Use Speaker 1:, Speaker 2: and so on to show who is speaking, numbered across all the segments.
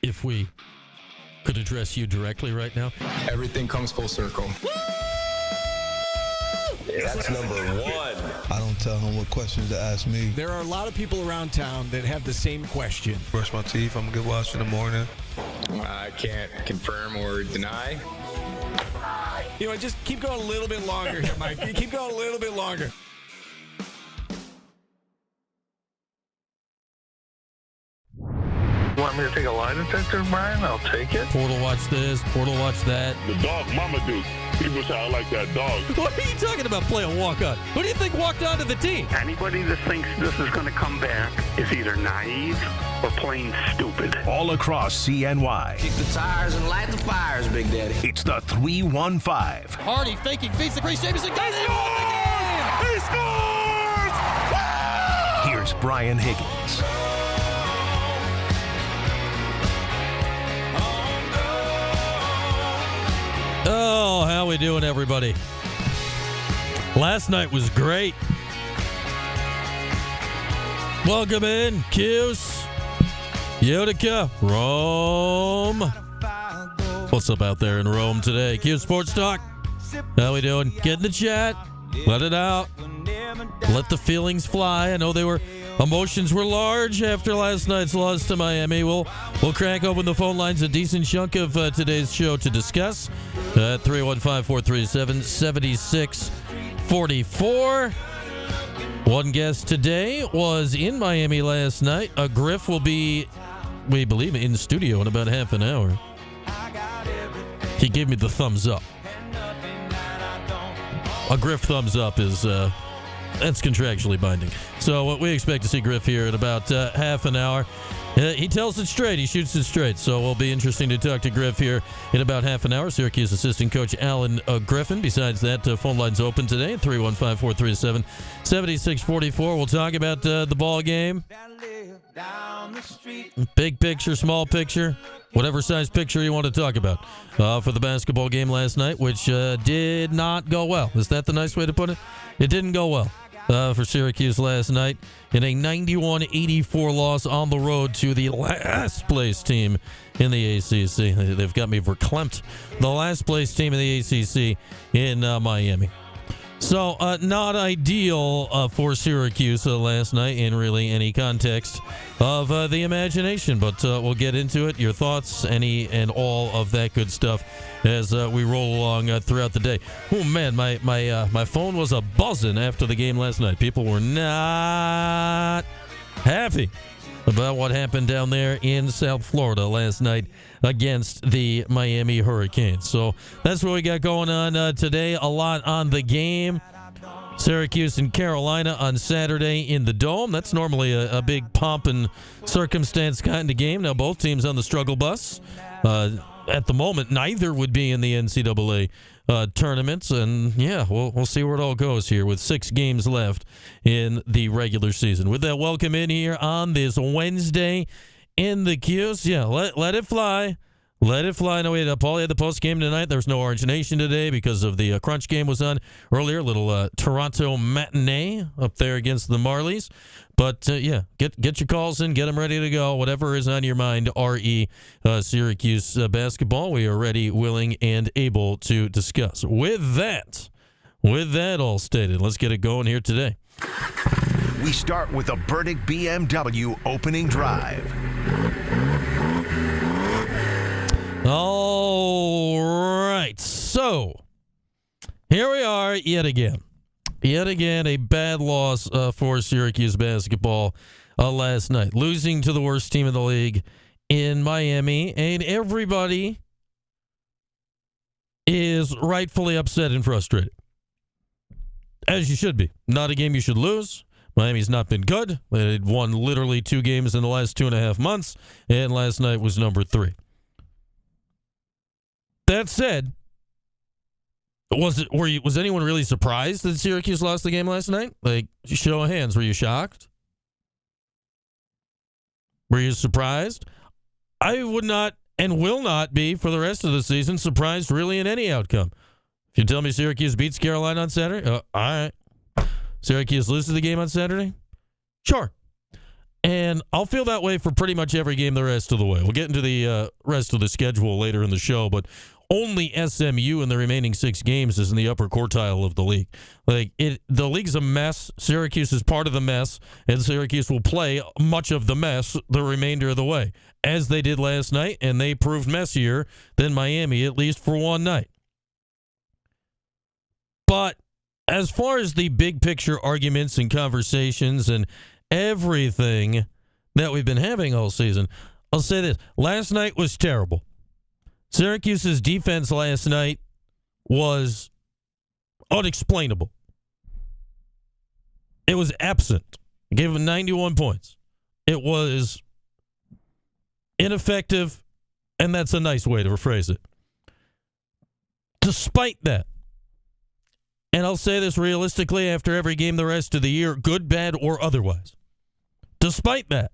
Speaker 1: if we could address you directly right now.
Speaker 2: Everything comes full circle.
Speaker 3: That's number one.
Speaker 4: I don't tell him what questions to ask me.
Speaker 5: There are a lot of people around town that have the same question.
Speaker 4: Brush my teeth. I'm a good wash in the morning.
Speaker 2: I can't confirm or deny.
Speaker 5: You know, just keep going a little bit longer here, Mike. Keep going a little bit longer.
Speaker 6: You want me to take a lie detector, Brian? I'll take it.
Speaker 1: Portal watch this, Portal watch that.
Speaker 7: The dog Mama Duke. People say I like that dog.
Speaker 1: What are you talking about playing walk-on? Who do you think walked onto the team?
Speaker 6: Anybody that thinks this is going to come back is either naive or plain stupid.
Speaker 8: All across CNY.
Speaker 3: Kick the tires and light the fires, Big Daddy.
Speaker 8: It's the 315.
Speaker 1: Hardy faking, beats the Grace Jameson. Got it! Won the game!
Speaker 8: He scores! Woo! Here's Brian Higgins.
Speaker 1: Oh, how we doing, everybody? Last night was great. Welcome in, Cuse, Utica, Rome. What's up out there in Rome today? Cuse Sports Talk. How we doing? Get in the chat. Let it out. Let the feelings fly. I know emotions were large after last night's loss to Miami. We'll crack open the phone lines, a decent chunk of today's show to discuss. 315-437-7644. One guest today was in Miami last night. A Griff will be, we believe, in the studio in about half an hour. He gave me the thumbs up. A Griff thumbs up is that's contractually binding. So we expect to see Griff here in about half an hour. He tells it straight. He shoots it straight. So it'll be interesting to talk to Griff here in about half an hour. Syracuse assistant coach Allen Griffin. Besides that, phone lines open today at 315-437-7644. We'll talk about the ball game. Big picture, small picture, whatever size picture you want to talk about for the basketball game last night, which did not go well. Is that the nice way to put it? It didn't go well for Syracuse last night in a 91-84 loss on the road to the last place team in the ACC. They've got me verklempt. The last place team in the ACC in Miami. So not ideal for Syracuse last night in really any context of the imagination, but we'll get into it. Your thoughts, any and all of that good stuff as we roll along throughout the day. Oh man, my phone was a buzzing after the game last night. People were not happy about what happened down there in South Florida last night against the Miami Hurricanes. So that's what we got going on today. A lot on the game. Syracuse and Carolina on Saturday in the Dome. That's normally a big pomp and circumstance kind of game. Now both teams on the struggle bus. At the moment, neither would be in the NCAA tournaments. And yeah, we'll see where it all goes here with 6 games left in the regular season. With that, welcome in here on this Wednesday in the Cuse. Yeah, let it fly. Let it fly. No, we had Paul had the post game tonight. There was no Orange Nation today because of the Crunch game was on earlier. Little Toronto matinee up there against the Marlies. But yeah, get your calls in, get them ready to go. Whatever is on your mind, RE Syracuse basketball, we are ready, willing, and able to discuss. With that all stated, let's get it going here today.
Speaker 8: We start with the Burdick BMW opening drive.
Speaker 1: All right, so here we are yet again. Yet again, a bad loss for Syracuse basketball last night. Losing to the worst team in the league in Miami. And everybody is rightfully upset and frustrated. As you should be. Not a game you should lose. Miami's not been good. They had won literally 2 games in the last 2.5 months. And last night was number 3. That said, was anyone really surprised that Syracuse lost the game last night? Like, show of hands, were you shocked? Were you surprised? I would not and will not be for the rest of the season surprised really in any outcome. If you tell me Syracuse beats Carolina on Saturday, all right. Syracuse loses the game on Saturday? Sure. And I'll feel that way for pretty much every game the rest of the way. We'll get into the rest of the schedule later in the show, but only SMU in the remaining 6 games is in the upper quartile of the league. The league's a mess. Syracuse is part of the mess, and Syracuse will play much of the mess the remainder of the way, as they did last night, and they proved messier than Miami, at least for one night. But as far as the big picture arguments and conversations and everything that we've been having all season, I'll say this. Last night was terrible. Syracuse's defense last night was unexplainable. It was absent. I gave them 91 points. It was ineffective, and that's a nice way to rephrase it. Despite that, and I'll say this realistically after every game the rest of the year, good, bad, or otherwise. Despite that,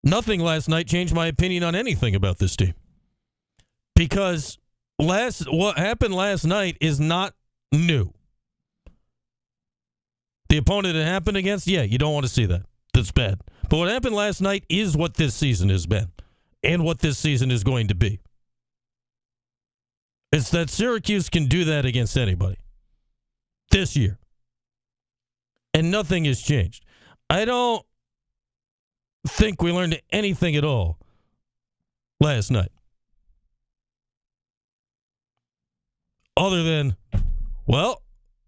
Speaker 1: nothing last night changed my opinion on anything about this team. Because what happened last night is not new. The opponent it happened against, yeah, you don't want to see that. That's bad. But what happened last night is what this season has been and what this season is going to be. It's that Syracuse can do that against anybody this year. And nothing has changed. I don't think we learned anything at all last night. Other than, well,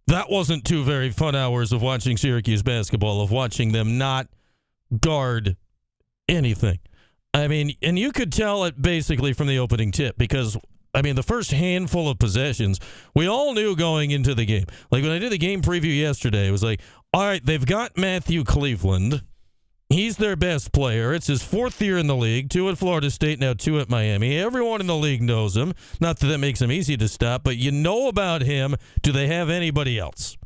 Speaker 1: that wasn't 2 very fun hours of watching Syracuse basketball, of watching them not guard anything. I mean, and you could tell it basically from the opening tip because, I mean, the first handful of possessions, we all knew going into the game. Like when I did the game preview yesterday, it was like, all right, they've got Matthew Cleveland. He's their best player. It's his 4th year in the league, 2 at Florida State, now 2 at Miami. Everyone in the league knows him. Not that makes him easy to stop, but you know about him. Do they have anybody else?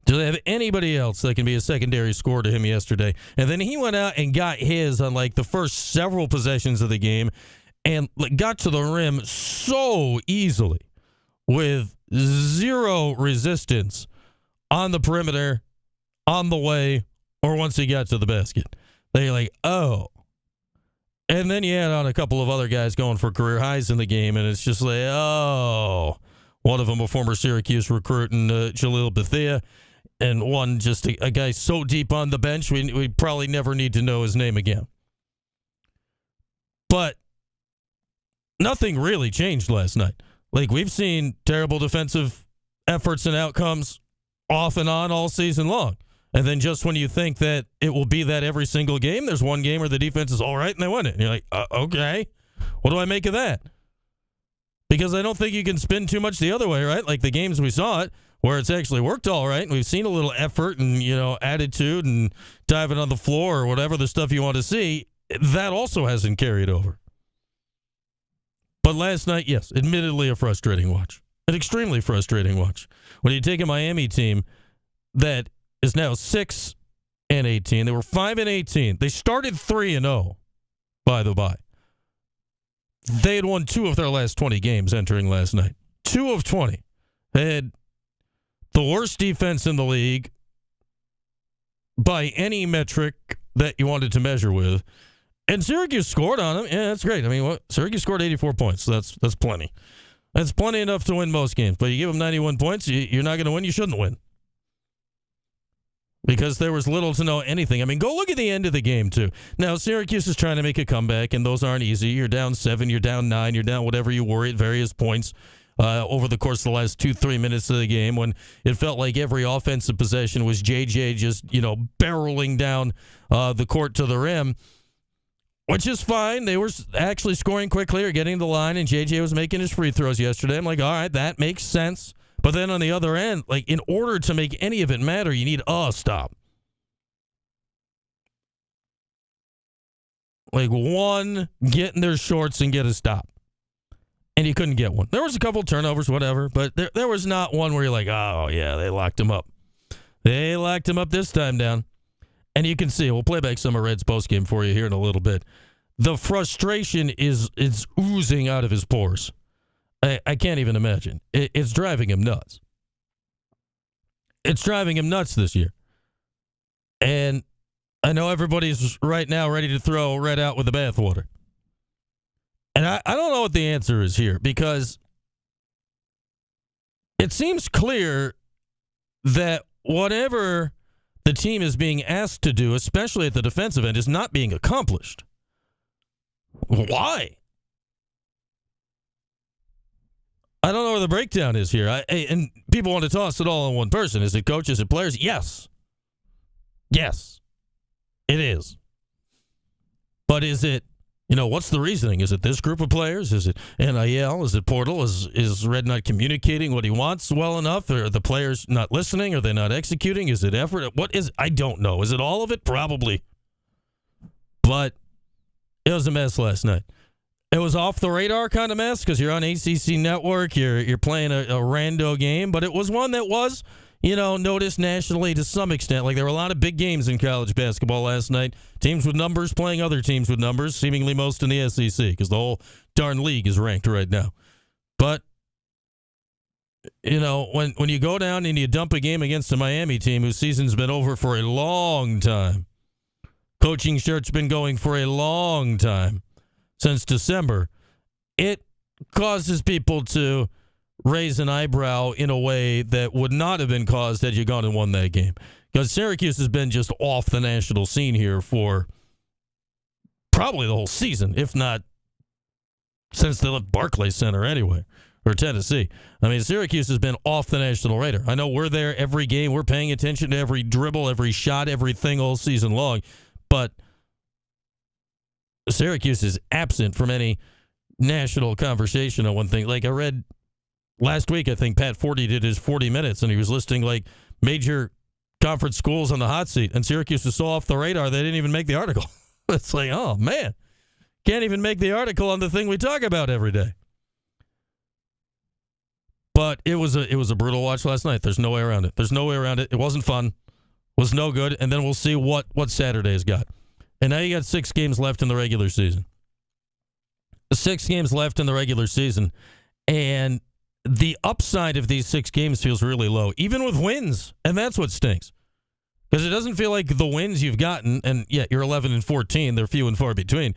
Speaker 1: Do they have anybody else that can be a secondary scorer to him yesterday? And then he went out and got his on like the first several possessions of the game and got to the rim so easily with 0 resistance on the perimeter, on the way, or once he got to the basket. They're like, oh. And then you add on a couple of other guys going for career highs in the game, and it's just like, oh. One of them a former Syracuse recruit, and Jalil Bethea, and one just a guy so deep on the bench, we probably never need to know his name again. But nothing really changed last night. Like, we've seen terrible defensive efforts and outcomes off and on all season long. And then just when you think that it will be that every single game, there's one game where the defense is all right and they win it. And you're like, okay, what do I make of that? Because I don't think you can spin too much the other way, right? Like the games we saw it, where it's actually worked all right, and we've seen a little effort and, attitude and diving on the floor or whatever the stuff you want to see, that also hasn't carried over. But last night, yes, admittedly a frustrating watch. An extremely frustrating watch. When you take a Miami team that is now 6-18. They were 5-18. They started 3-0, by the by. They had won 2 of their last 20 games entering last night. 2 of 20. They had the worst defense in the league by any metric that you wanted to measure with. And Syracuse scored on them. Yeah, that's great. I mean, Syracuse scored 84 points. So that's plenty. That's plenty enough to win most games. But you give them 91 points, you're not going to win. You shouldn't win. Because there was little to no anything. I mean, go look at the end of the game, too. Now, Syracuse is trying to make a comeback, and those aren't easy. You're down 7, you're down 9, you're down whatever you were at various points over the course of the last 2-3 minutes of the game when it felt like every offensive possession was JJ just, barreling down the court to the rim, which is fine. They were actually scoring quickly or getting the line, and JJ was making his free throws yesterday. I'm like, all right, that makes sense. But then on the other end, like in order to make any of it matter, you need a stop. Like one, get in their shorts and get a stop. And you couldn't get one. There was a couple turnovers, whatever, but there was not one where you're like, oh, yeah, they locked him up. They locked him up this time down. And you can see, we'll play back some of Red's postgame for you here in a little bit. The frustration is oozing out of his pores. I can't even imagine. It's driving him nuts. It's driving him nuts this year. And I know everybody's right now ready to throw Red out with the bathwater. And I don't know what the answer is here, because it seems clear that whatever the team is being asked to do, especially at the defensive end, is not being accomplished. Why? I don't know where the breakdown is here. And people want to toss it all on one person. Is it coaches? Is it players? Yes. Yes, it is. But is it, what's the reasoning? Is it this group of players? Is it NIL? Is it portal? Is Red not communicating what he wants well enough? Are the players not listening? Are they not executing? Is it effort? What is? I don't know. Is it all of it? Probably. But it was a mess last night. It was off the radar kind of mess because you're on ACC Network. You're playing a rando game, but it was one that was, noticed nationally to some extent. Like, there were a lot of big games in college basketball last night. Teams with numbers playing other teams with numbers, seemingly most in the SEC, because the whole darn league is ranked right now. But, when you go down and you dump a game against a Miami team whose season's been over for a long time, coaching search's been going for a long time, since December, it causes people to raise an eyebrow in a way that would not have been caused had you gone and won that game. Because Syracuse has been just off the national scene here for probably the whole season, if not since they left Barclays Center anyway, or Tennessee. I mean, Syracuse has been off the national radar. I know we're there every game. We're paying attention to every dribble, every shot, everything all season long. But Syracuse is absent from any national conversation on one thing. Like, I read last week, I think Pat Forty did his 40 minutes, and he was listing, major conference schools on the hot seat, and Syracuse was so off the radar they didn't even make the article. It's like, oh, man. Can't even make the article on the thing we talk about every day. But it was a brutal watch last night. There's no way around it. It wasn't fun. Was no good, and then we'll see what Saturday's got. And now you got 6 games left in the regular season. 6 games left in the regular season. And the upside of these 6 games feels really low, even with wins. And that's what stinks. Because it doesn't feel like the wins you've gotten, and yeah, you're 11-14, they're few and far between.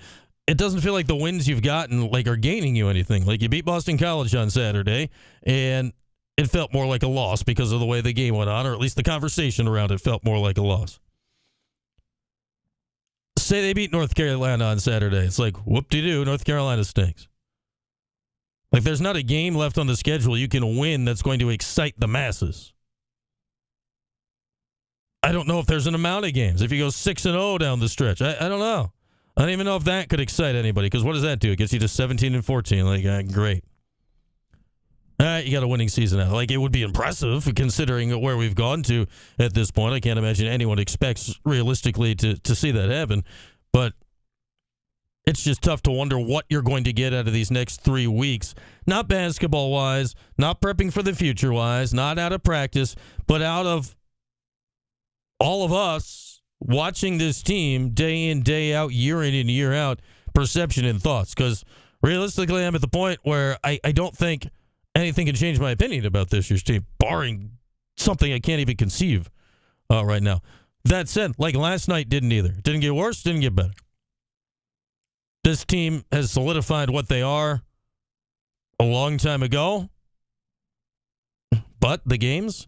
Speaker 1: It doesn't feel like the wins you've gotten are gaining you anything. Like, you beat Boston College on Saturday, and it felt more like a loss because of the way the game went on, or at least the conversation around it felt more like a loss. Say they beat North Carolina on Saturday. It's like, whoop-de-doo, North Carolina stinks. Like, there's not a game left on the schedule you can win that's going to excite the masses. I don't know if there's an amount of games. If you go 6-0 down the stretch, I don't know. I don't even know if that could excite anybody, because what does that do? It gets you to 17-14. Like, great. All right, you got a winning season now. Like, it would be impressive considering where we've gone to at this point. I can't imagine anyone expects realistically to see that happen. But it's just tough to wonder what you're going to get out of these next 3 weeks. Not basketball-wise, not prepping for the future-wise, not out of practice, but out of all of us watching this team day in, day out, year in and year out, perception and thoughts. Because realistically, I'm at the point where I don't think anything can change my opinion about this year's team, barring something I can't even conceive right now. That said, like last night didn't either. Didn't get worse, didn't get better. This team has solidified what they are a long time ago. But the games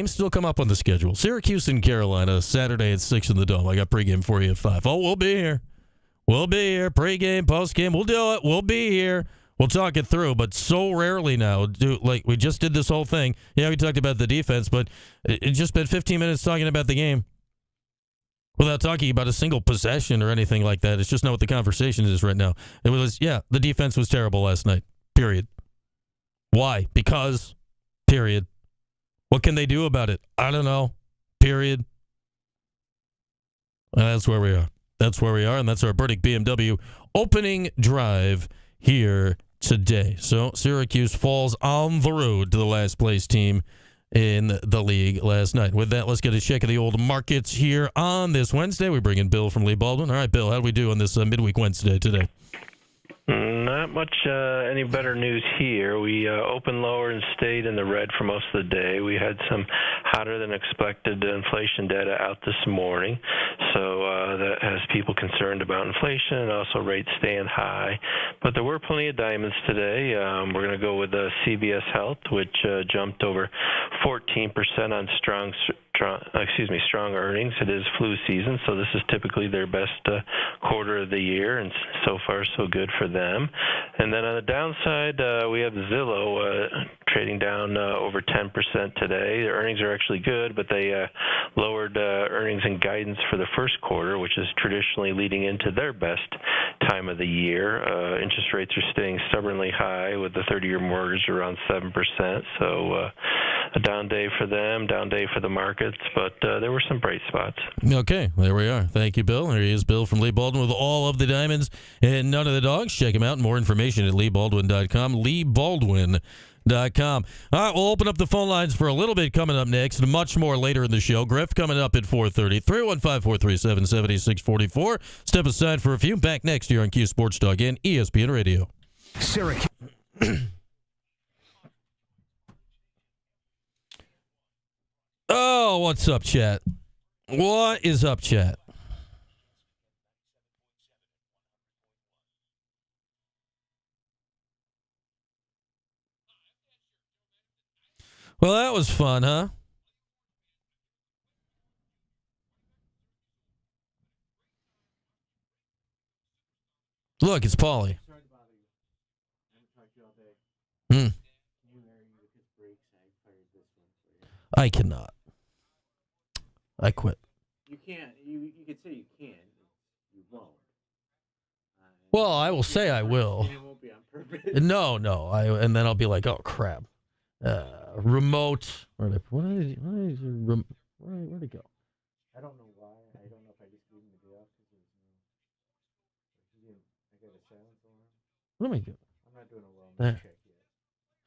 Speaker 1: still come up on the schedule. Syracuse and Carolina, Saturday at 6 in the Dome. I got pregame for you at 5. Oh, we'll be here. We'll be here. Pregame, postgame, we'll do it. We'll be here. We'll talk it through, but so rarely now. We just did this whole thing. Yeah, we talked about the defense, but it just spent 15 minutes talking about the game without talking about a single possession or anything like that. It's just not what the conversation is right now. It was, the defense was terrible last night, period. Why? Because, period. What can they do about it? I don't know, period. And that's where we are. That's where we are, and that's our Burdick BMW opening drive here today. So Syracuse falls on the road to the last place team in the league last night. With that, let's get a check of the old markets here on this Wednesday. We bring in Bill from Lee Baldwin. All right, Bill, how do we do on this midweek Wednesday today?
Speaker 9: Not much any better news here. We opened lower and stayed in the red for most of the day. We had some hotter than expected inflation data out this morning. that has people concerned about inflation and also rates staying high. But there were plenty of diamonds today. We're going to go with CVS Health, which jumped over 14% on strong earnings. It is flu season, so this is typically their best quarter of the year, and so far so good for them. And then on the downside, we have Zillow trading down over 10% today. Their earnings are actually good, but they lowered earnings and guidance for the first quarter, which is traditionally leading into their best time of the year. Interest rates are staying stubbornly high, with the 30-year mortgage around 7%. So a down day for them, down day for the markets, but there were some bright spots.
Speaker 1: Okay, there we are. Thank you, Bill. There he is, Bill from Lee Baldwin, with all of the diamonds and none of the dogs. Check him out. More information at LeeBaldwin.com. LeeBaldwin.com. All right, we'll open up the phone lines for a little bit coming up next, and much more later in the show. Griff coming up at 4:30. 315-437-7644. Step aside for a few. Back next year on Q Sports Talk and ESPN Radio.
Speaker 8: Syracuse.
Speaker 1: Oh, what's up, chat? What is up, chat? Well, that was fun, huh? Look, it's Paulie. I cannot. I quit.
Speaker 10: You can't. You could say you can. You won't.
Speaker 1: Well, I will say I will.
Speaker 10: It won't be on purpose.
Speaker 1: No. And then I'll be like, oh crap. Remote. Where'd it go?
Speaker 10: I don't know why. I don't know if I just gave him the day off because I got a silence alarm.
Speaker 1: What am I doing?
Speaker 10: I'm not doing a wellness check yet.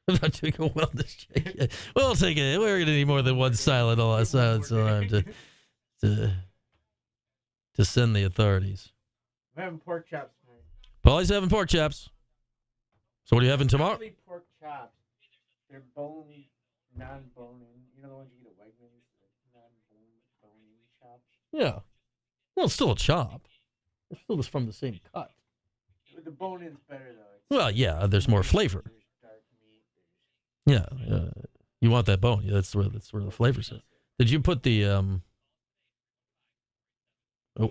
Speaker 1: I'm not doing a wellness check yet. We'll take it. We're going to need more than one silence alarm to send the authorities.
Speaker 10: I'm having pork chops tonight.
Speaker 1: Paulie's having pork chops. So what are you having tomorrow?
Speaker 10: Actually, pork chops. They're non-bone-in. You know the ones you get at Wegmans? Non-bone-in chops?
Speaker 1: Yeah. Well, it's still a chop. It's still just from the same cut.
Speaker 10: The bone-in's better, though.
Speaker 1: Well, yeah, there's more flavor.
Speaker 10: There's dark meat.
Speaker 1: Yeah. You want that bone. Yeah, that's where the flavor's at. Did you put the... Oh,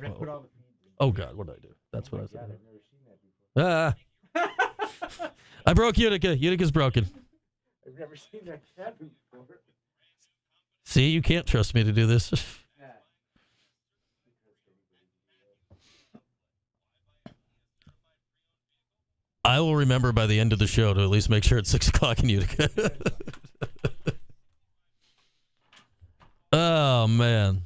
Speaker 1: God, what did I do? That's what I said.
Speaker 10: I've never seen that before.
Speaker 1: I broke Utica. Utica's broken.
Speaker 10: I've never seen that happen before.
Speaker 1: See, you can't trust me to do this. I will remember by the end of the show to at least make sure it's 6 o'clock in Utica. Oh, man.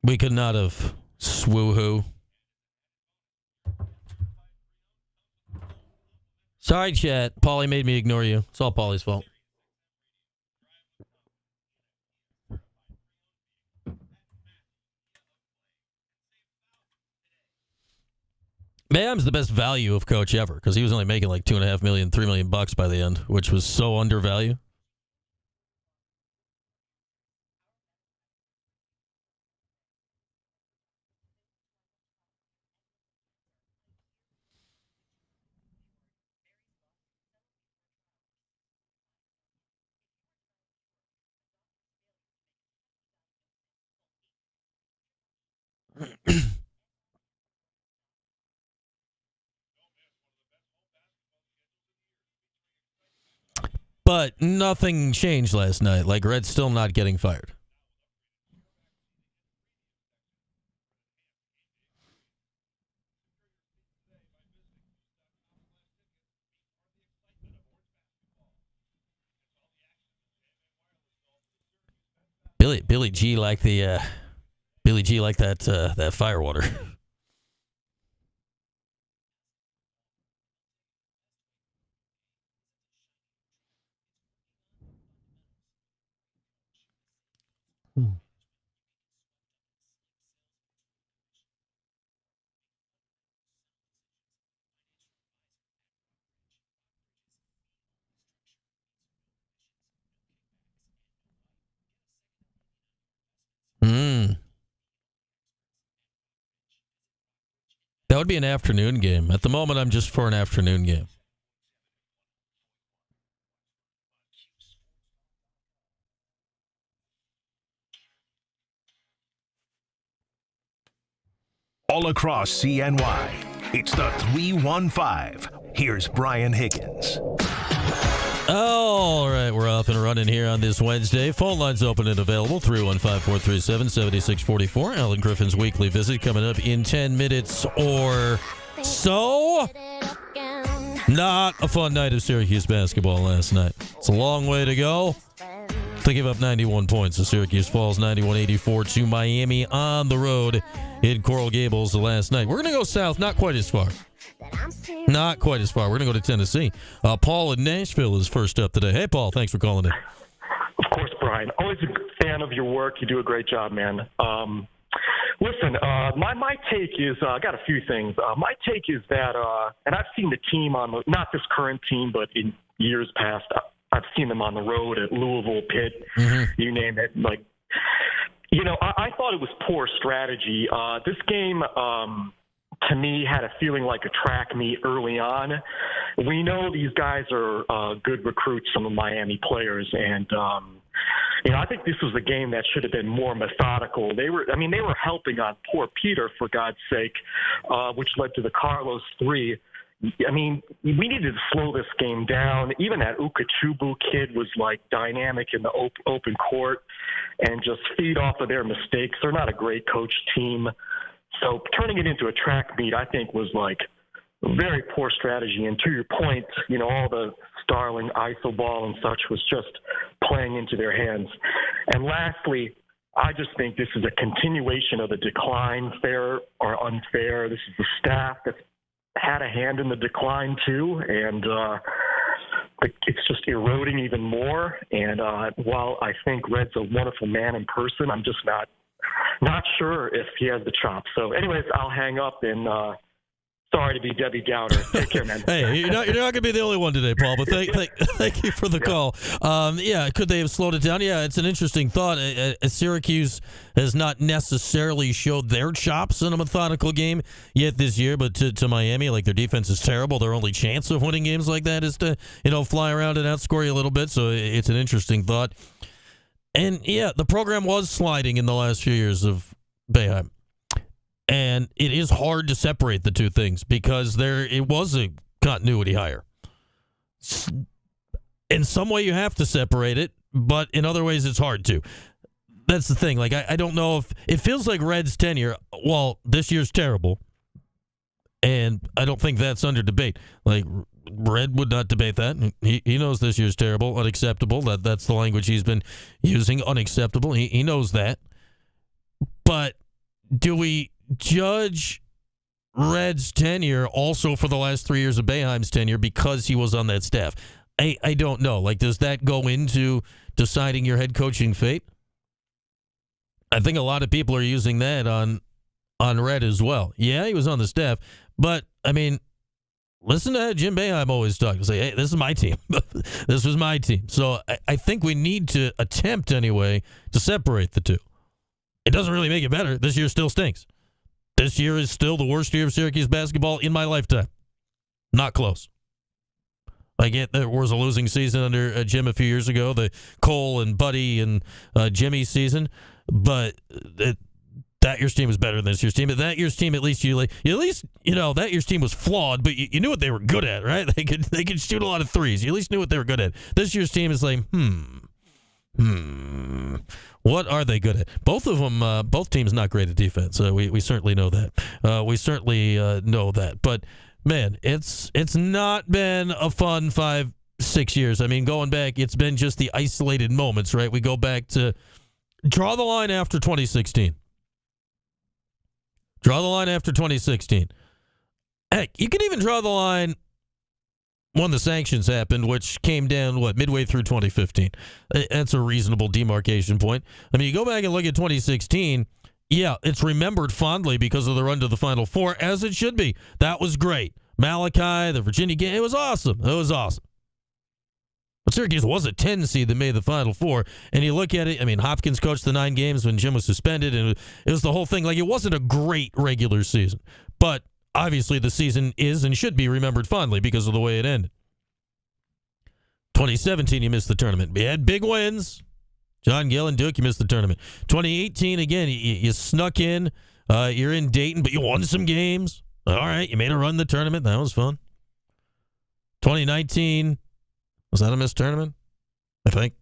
Speaker 1: We could not have swoohoo. Sorry, chat. Paulie made me ignore you. It's all Paulie's fault. Bam's the best value of coach ever because he was only making like $2.5 million, $3 million by the end, which was so undervalued. But nothing changed last night. Like, Red's still not getting fired. Billy G like that that firewater. That would be an afternoon game. At the moment, I'm just for an afternoon game.
Speaker 8: All across CNY, it's the 315. Here's Brian Higgins.
Speaker 1: All right, we're up and running here on this Wednesday. Phone lines open and available, 315-437-7644. Allen Griffin's weekly visit coming up in 10 minutes or so. Not a fun night of Syracuse basketball last night. It's a long way to go. They give up 91 points. So Syracuse falls 91-84 to Miami on the road in Coral Gables last night. We're going to go south, not quite as far. Not quite as far. We're going to go to Tennessee. Paul in Nashville is first up today. Hey, Paul, thanks for calling in.
Speaker 11: Of course, Brian. Always a fan of your work. You do a great job, man. Listen, my take is, I got a few things. My take is that, and I've seen the team on, not this current team, but in years past, I've seen them on the road at Louisville, Pitt, you name it. Like, I thought it was poor strategy. This game, to me, had a feeling like a track meet early on. We know these guys are good recruits, some of Miami players, and I think this was a game that should have been more methodical. They were helping on poor Peter, for God's sake, which led to the Carlos 3. I mean, we needed to slow this game down. Even that Ukachubu kid was like dynamic in the open court and just feed off of their mistakes. They're not a great coach team. So turning it into a track meet, I think, was like very poor strategy. And to your point, all the Starling iso ball and such was just playing into their hands. And lastly, I just think this is a continuation of the decline, fair or unfair. This is the staff that's had a hand in the decline too, and it's just eroding even more. And while I think Red's a wonderful man in person, I'm just not sure if he has the chops. So anyways, I'll hang up and sorry to be Debbie Downer. Take care, man.
Speaker 1: Hey, you're not going to be the only one today, Paul, but thank you for the call. Could they have slowed it down? Yeah, it's an interesting thought. Syracuse has not necessarily showed their chops in a methodical game yet this year, but to Miami, like, their defense is terrible. Their only chance of winning games like that is to, fly around and outscore you a little bit, so it's an interesting thought. And, yeah, the program was sliding in the last few years of Boeheim. And it is hard to separate the two things because it was a continuity hire. In some way, you have to separate it, but in other ways, it's hard to. That's the thing. Like, I don't know if it feels like Red's tenure. Well, this year's terrible, and I don't think that's under debate. Like, Red would not debate that. He knows this year's terrible, unacceptable. That's the language he's been using. Unacceptable. He knows that. But do we judge Red's tenure also for the last 3 years of Boeheim's tenure because he was on that staff? I don't know. Like, does that go into deciding your head coaching fate? I think a lot of people are using that on Red as well. Yeah, he was on the staff, but I mean, listen to how Jim Boeheim always talk. Say, hey, this is my team. This was my team. So I think we need to attempt anyway to separate the two. It doesn't really make it better. This year still stinks. This year is still the worst year of Syracuse basketball in my lifetime. Not close. I get there was a losing season under Jim a few years ago, the Cole and Buddy and Jimmy season, but that year's team was better than this year's team. But that year's team, at least that year's team was flawed, but you knew what they were good at, right? They could shoot a lot of threes. You at least knew what they were good at. This year's team is like, what are they good at? Both of them, both teams not great at defense. We certainly know that. We certainly know that. But man, it's not been a fun 5-6 years. I mean, going back, it's been just the isolated moments, right? We go back to draw the line after 2016. Draw the line after 2016. Heck, you can even draw the line when the sanctions happened, which came down, midway through 2015. That's a reasonable demarcation point. I mean, you go back and look at 2016, yeah, it's remembered fondly because of the run to the Final Four, as it should be. That was great. Malachi, the Virginia game, it was awesome. It was awesome. But Syracuse was a 10 seed that made the Final Four, and you look at it, I mean, Hopkins coached the 9 games when Jim was suspended, and it was the whole thing. Like, it wasn't a great regular season, but obviously the season is and should be remembered fondly because of the way it ended. 2017, you missed the tournament. You had big wins. John Gill and Duke, you missed the tournament. 2018, again, you snuck in. You're in Dayton, but you won some games. All right, you made a run in the tournament. That was fun. 2019, was that a missed tournament? I think.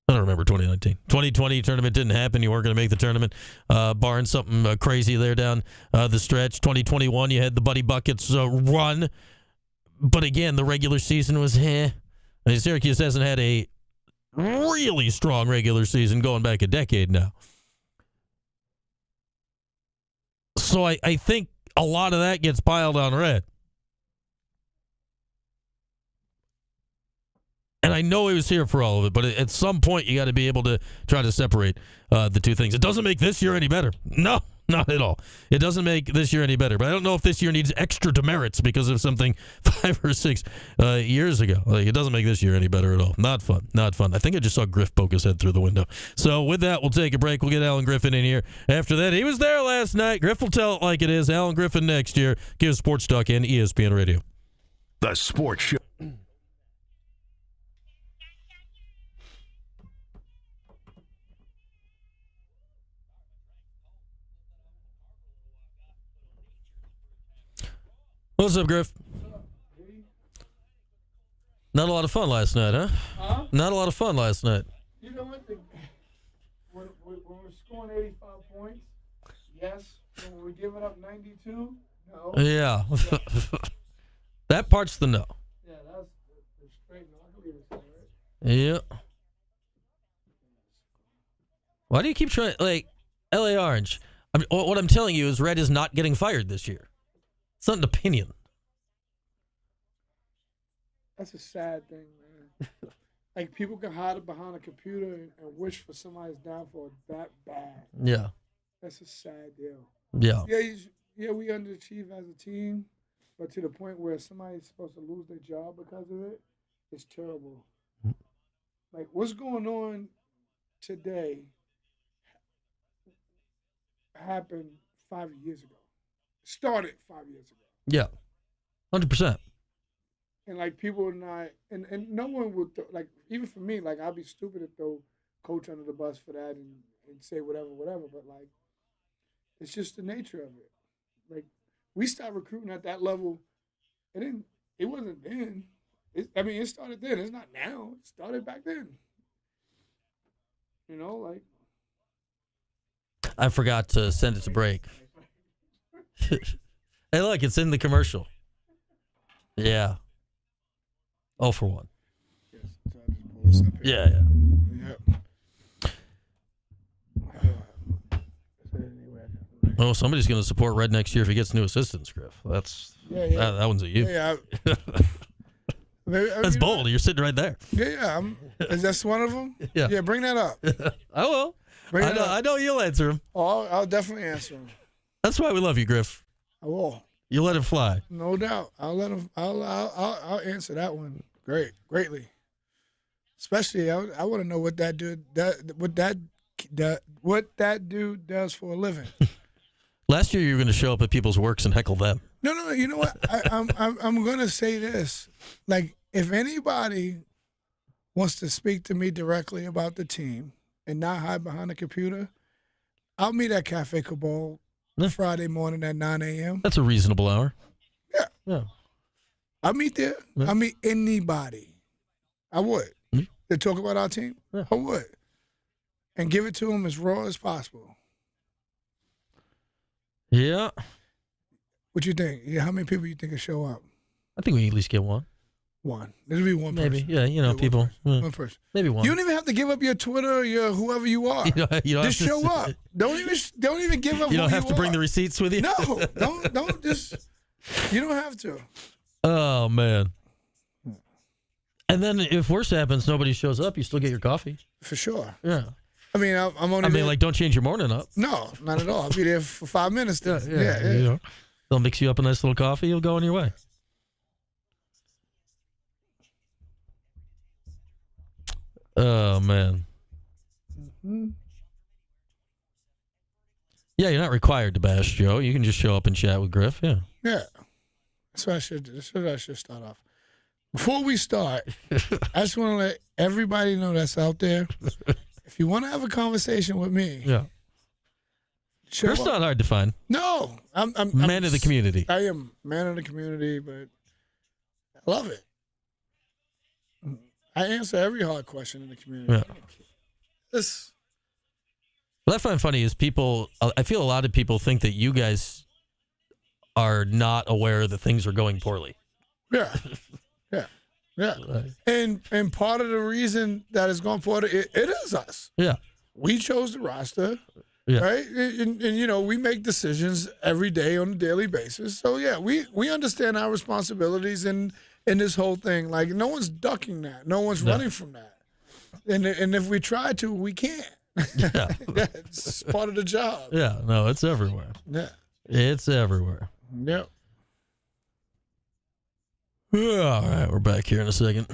Speaker 1: I don't remember 2019. 2020 tournament didn't happen. You weren't going to make the tournament, barring something crazy there down the stretch. 2021, you had the Buddy Buckets run. But again, the regular season was I mean, Syracuse hasn't had a really strong regular season going back a decade now. So I think a lot of that gets piled on Red. And I know he was here for all of it, but at some point you got to be able to try to separate the two things. It doesn't make this year any better. No, not at all. It doesn't make this year any better. But I don't know if this year needs extra demerits because of something 5 or 6 years ago. Like, it doesn't make this year any better at all. Not fun. Not fun. I think I just saw Griff poke his head through the window. So with that, we'll take a break. We'll get Allen Griffin in here. After that, he was there last night. Griff will tell it like it is. Allen Griffin next year. Give Sports Talk and ESPN Radio.
Speaker 8: The Sports Show.
Speaker 1: What's up, Griff? Not a lot of fun last night, huh? Not a lot of fun last night.
Speaker 10: You know what? When we're scoring 85 points, yes. When we're giving up 92, no.
Speaker 1: Yeah. That part's the no.
Speaker 10: Yeah, that's the straight no. I can leave it right?
Speaker 1: Yeah. Why do you keep trying, like, LA Orange? I mean, what I'm telling you is Red is not getting fired this year. It's not an opinion.
Speaker 10: That's a sad thing, man. Like, people can hide behind a computer and wish for somebody's downfall that bad.
Speaker 1: Yeah.
Speaker 10: That's a sad deal.
Speaker 1: Yeah.
Speaker 10: Yeah, we underachieve as a team, but to the point where somebody's supposed to lose their job because of it, it's terrible. Like, what's going on today happened 5 years ago. Started 5 years ago.
Speaker 1: Yeah. 100%.
Speaker 10: And, like, people are not, and no one would, like, even for me, like, I'd be stupid to throw coach under the bus for that and say whatever, but, like, it's just the nature of it. Like, we stopped recruiting at that level, and it wasn't then. It started then. It's not now. It started back then. You know, like.
Speaker 1: I forgot to send it to break. Hey, look, it's in the commercial. Yeah. Oh, for 1. Yeah. Oh, somebody's going to support Red next year if he gets new assistants, Griff. That one's at you.
Speaker 10: Yeah.
Speaker 1: That's bold. You're sitting right there.
Speaker 10: Yeah. Is that one of them?
Speaker 1: Yeah.
Speaker 10: Yeah, bring that up.
Speaker 1: I will. I know you'll answer him.
Speaker 10: Oh, I'll definitely answer him.
Speaker 1: That's why we love you, Griff.
Speaker 10: I will.
Speaker 1: You let it fly.
Speaker 10: No doubt. I'll let him. I'll answer that one greatly. Especially, I want to know what that dude does for a living.
Speaker 1: Last year, you were going to show up at people's works and heckle them.
Speaker 10: No. You know what? I'm going to say this. Like, if anybody wants to speak to me directly about the team and not hide behind a computer, I'll meet at Cafe Cabal Friday morning at 9 a.m.
Speaker 1: That's a reasonable hour.
Speaker 10: Yeah. I'll meet there.
Speaker 1: Yeah.
Speaker 10: I'll meet anybody. I would.
Speaker 1: Mm-hmm.
Speaker 10: To talk about our team,
Speaker 1: yeah.
Speaker 10: I would. And give it to them as raw as possible.
Speaker 1: Yeah.
Speaker 10: What you think? Yeah, how many people you think will show up?
Speaker 1: I think we can at least get one.
Speaker 10: One. There'll be one
Speaker 1: Maybe.
Speaker 10: person.
Speaker 1: Yeah, you know, people.
Speaker 10: One person.
Speaker 1: Maybe one.
Speaker 10: You don't even have to give up your Twitter or your whoever you are.
Speaker 1: You don't
Speaker 10: just
Speaker 1: have to
Speaker 10: show up. Don't even give up.
Speaker 1: You don't
Speaker 10: who
Speaker 1: have to bring
Speaker 10: are.
Speaker 1: the receipts with you.
Speaker 10: No, don't just. You don't have to.
Speaker 1: Oh man. And then if worse happens, nobody shows up, you still get your coffee.
Speaker 10: For sure.
Speaker 1: Yeah.
Speaker 10: I mean, I'm only.
Speaker 1: Like, don't change your morning up.
Speaker 10: No, not at all. I'll be there for 5 minutes. Then. Yeah.
Speaker 1: You know, they'll mix you up a nice little coffee. You'll go on your way. Oh man.
Speaker 10: Mm-hmm.
Speaker 1: Yeah, you're not required to bash Joe. You can just show up and chat with Griff. Yeah.
Speaker 10: Yeah. That's what I should do. That's what I should start off. Before we start, I just want to let everybody know that's out there. If you want to have a conversation with me,
Speaker 1: Griff's not hard to find.
Speaker 10: No, I'm
Speaker 1: man of the community.
Speaker 10: I am man of the community, but I love it. I answer every hard question in the community.
Speaker 1: Yeah. What I find funny is I feel a lot of people think that you guys are not aware that things are going poorly.
Speaker 10: Yeah. And part of the reason that it's going poorly, it is us.
Speaker 1: Yeah.
Speaker 10: We chose the roster.
Speaker 1: Yeah.
Speaker 10: Right? And we make decisions every day on a daily basis. So, yeah, we understand our responsibilities in this whole thing. Like, no one's ducking that. No one's running from that. And if we try to, we can't.
Speaker 1: Yeah.
Speaker 10: It's part of the job.
Speaker 1: Yeah. No, it's everywhere.
Speaker 10: Yeah.
Speaker 1: It's everywhere.
Speaker 10: Yep.
Speaker 1: All right. We're back here in a second.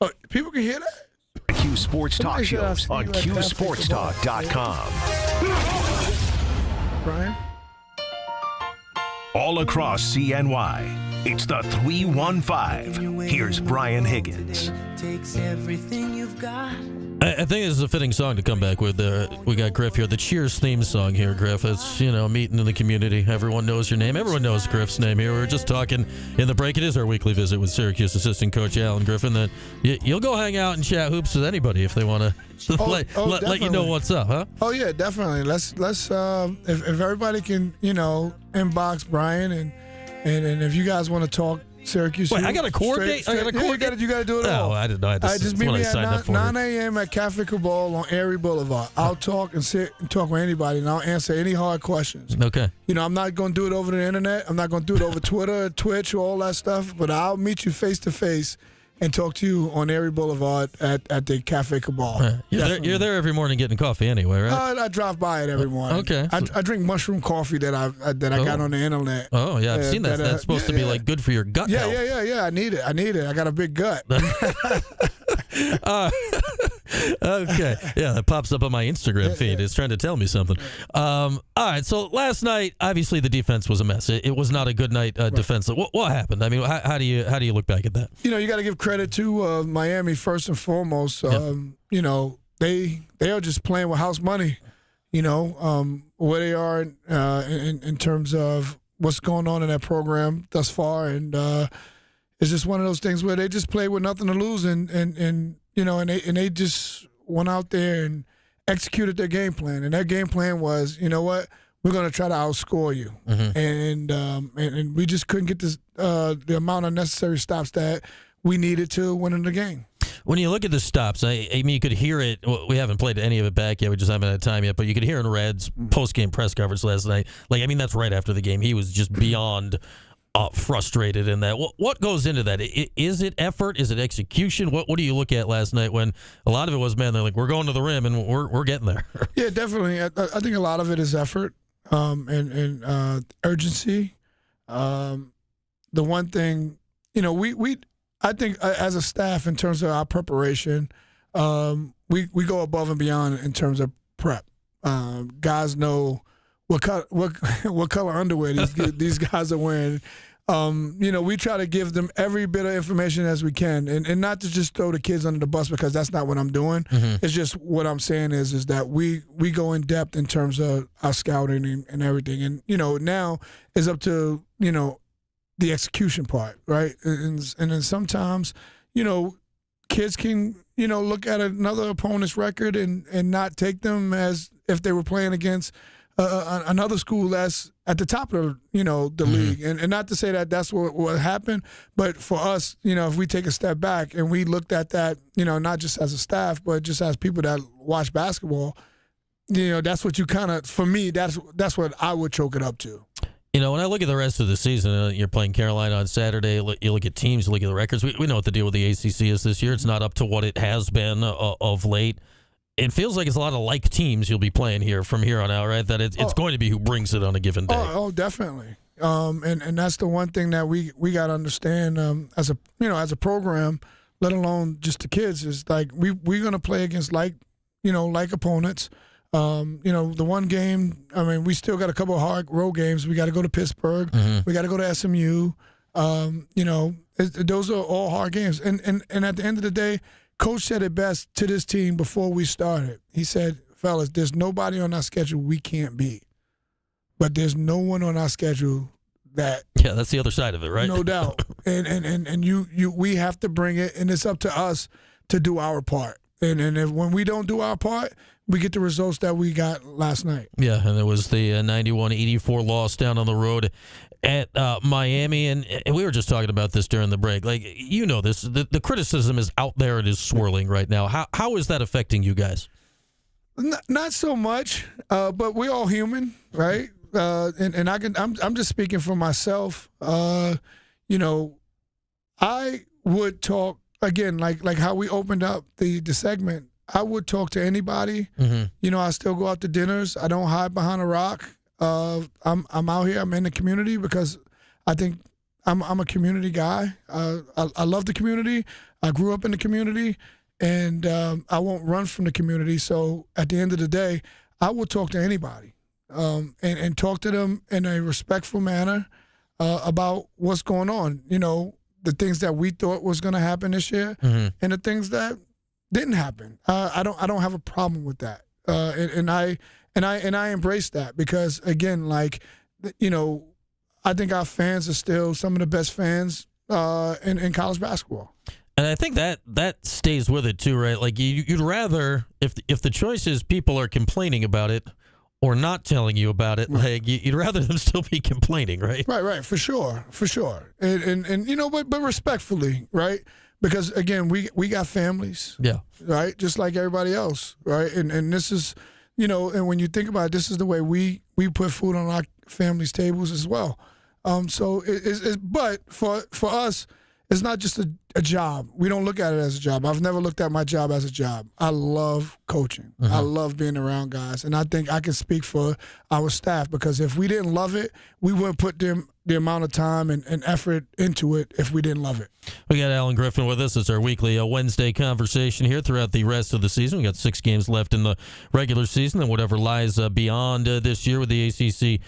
Speaker 10: Oh, people can hear that?
Speaker 8: Q Sports Talk shows on QSportsTalk.com.
Speaker 10: Brian?
Speaker 8: All across CNY, it's the 315. Here's Brian Higgins.
Speaker 12: Takes everything you've got.
Speaker 1: I think this is a fitting song to come back with. We got Griff here. The Cheers theme song here, Griff. It's, meeting in the community. Everyone knows your name. Everyone knows Griff's name here. We were just talking in the break. It is our weekly visit with Syracuse assistant coach Allen Griffin. That you'll go hang out and chat hoops with anybody if they want to let you know what's up, huh?
Speaker 10: Oh, yeah, definitely. Let's if everybody can, inbox Brian and if you guys want to talk Syracuse.
Speaker 1: Wait, I got to coordinate?
Speaker 10: You got to do it all.
Speaker 1: No, I didn't know.
Speaker 10: Just meet me at 9 a.m. at Cafe Cabal on Erie Boulevard. I'll talk and sit and talk with anybody, and I'll answer any hard questions.
Speaker 1: Okay.
Speaker 10: I'm not going to do it over the internet. I'm not going to do it over Twitter, Twitch, all that stuff, but I'll meet you face to face and talk to you on Erie Boulevard at the Cafe Cabal.
Speaker 1: You're there every morning getting coffee anyway, right?
Speaker 10: I drive by it every morning.
Speaker 1: Okay.
Speaker 10: I drink mushroom coffee that I got on the internet.
Speaker 1: Oh, yeah, I've seen that. That's supposed to be good for your gut health.
Speaker 10: Yeah. I need it. I got a big gut.
Speaker 1: Okay. Yeah, that pops up on my Instagram feed. It's trying to tell me something. All right, so last night, obviously the defense was a mess. It was not a good night defensively. What happened? I mean, how do you look back at that?
Speaker 10: You got to give credit to Miami first and foremost. They are just playing with house money. Where they are in terms of what's going on in that program thus far, and it's just one of those things where they just play with nothing to lose, and they just went out there and executed their game plan, and their game plan was, what, we're going to try to outscore you, and we just couldn't get the amount of necessary stops that we needed to win in the game.
Speaker 1: When you look at the stops, I mean, you could hear it. We haven't played any of it back yet. We just haven't had time yet. But you could hear in Red's post-game press coverage last night. That's right after the game. He was just beyond frustrated in that. What goes into that? Is it effort? Is it execution? What do you look at last night when a lot of it was, man, they're like, we're going to the rim and we're getting there?
Speaker 10: Yeah, definitely. I think a lot of it is effort and urgency. The one thing, I think as a staff, in terms of our preparation, we go above and beyond in terms of prep. Guys know what color underwear these guys are wearing. We try to give them every bit of information as we can, and not to just throw the kids under the bus, because that's not what I'm doing. It's just what I'm saying is that we go in depth in terms of our scouting and everything, and now it's up to the execution part, right? And then sometimes, kids can, look at another opponent's record and not take them as if they were playing against another school that's at the top of, the league. And not to say that that's what happened, but for us, if we take a step back and we looked at that, not just as a staff, but just as people that watch basketball, that's what you for me, that's what I would choke it up to.
Speaker 1: When I look at the rest of the season, you're playing Carolina on Saturday. You look at teams, you look at the records. We know what the deal with the ACC is this year. It's not up to what it has been of late. It feels like it's a lot of like teams you'll be playing here from here on out, right? That it's going to be who brings it on a given day.
Speaker 10: Oh, definitely. And that's the one thing that we got to understand as a program, let alone just the kids, is like we're going to play against like opponents. The one game, I mean, we still got a couple of hard road games. We got to go to Pittsburgh. We got to go to SMU. Those are all hard games. And at the end of the day, Coach said it best to this team before we started. He said, fellas, there's nobody on our schedule we can't beat. But there's no one on our schedule that.
Speaker 1: Yeah, that's the other side of it, right?
Speaker 10: No doubt. And we have to bring it, and it's up to us to do our part. And when we don't do our part, we get the results that we got last night.
Speaker 1: Yeah, and it was the 91-84 loss down on the road at Miami. And we were just talking about this during the break. Like, you know this. The criticism is out there. It is swirling right now. How is that affecting you guys?
Speaker 10: Not so much, but we're all human, right? I'm just speaking for myself. I would talk again, like how we opened up the segment. I would talk to anybody. I still go out to dinners. I don't hide behind a rock. I'm out here. I'm in the community because I think I'm a community guy. I love the community. I grew up in the community, and I won't run from the community. So at the end of the day, I will talk to anybody and talk to them in a respectful manner about what's going on. The things that we thought was going to happen this year, and the things that didn't happen. I don't have a problem with that, and I embrace that because again, I think our fans are still some of the best fans in college basketball.
Speaker 1: And I think that stays with it too, right? Like you'd rather if the choice is people are complaining about it or not telling you about it, like you'd rather them still be complaining, right?
Speaker 10: Right, for sure, and but respectfully, right? Because again, we got families, right, just like everybody else, right? And this is, and when you think about it, this is the way we put food on our families' tables as well. So but for us, it's not just a job. We don't look at it as a job. I've never looked at my job as a job. I love coaching. I love being around guys. And I think I can speak for our staff because if we didn't love it, we wouldn't put the amount of time and effort into it if we didn't love it.
Speaker 1: We got Allen Griffin with us. It's our weekly Wednesday conversation here throughout the rest of the season. We got 6 games left in the regular season and whatever lies beyond this year with the ACC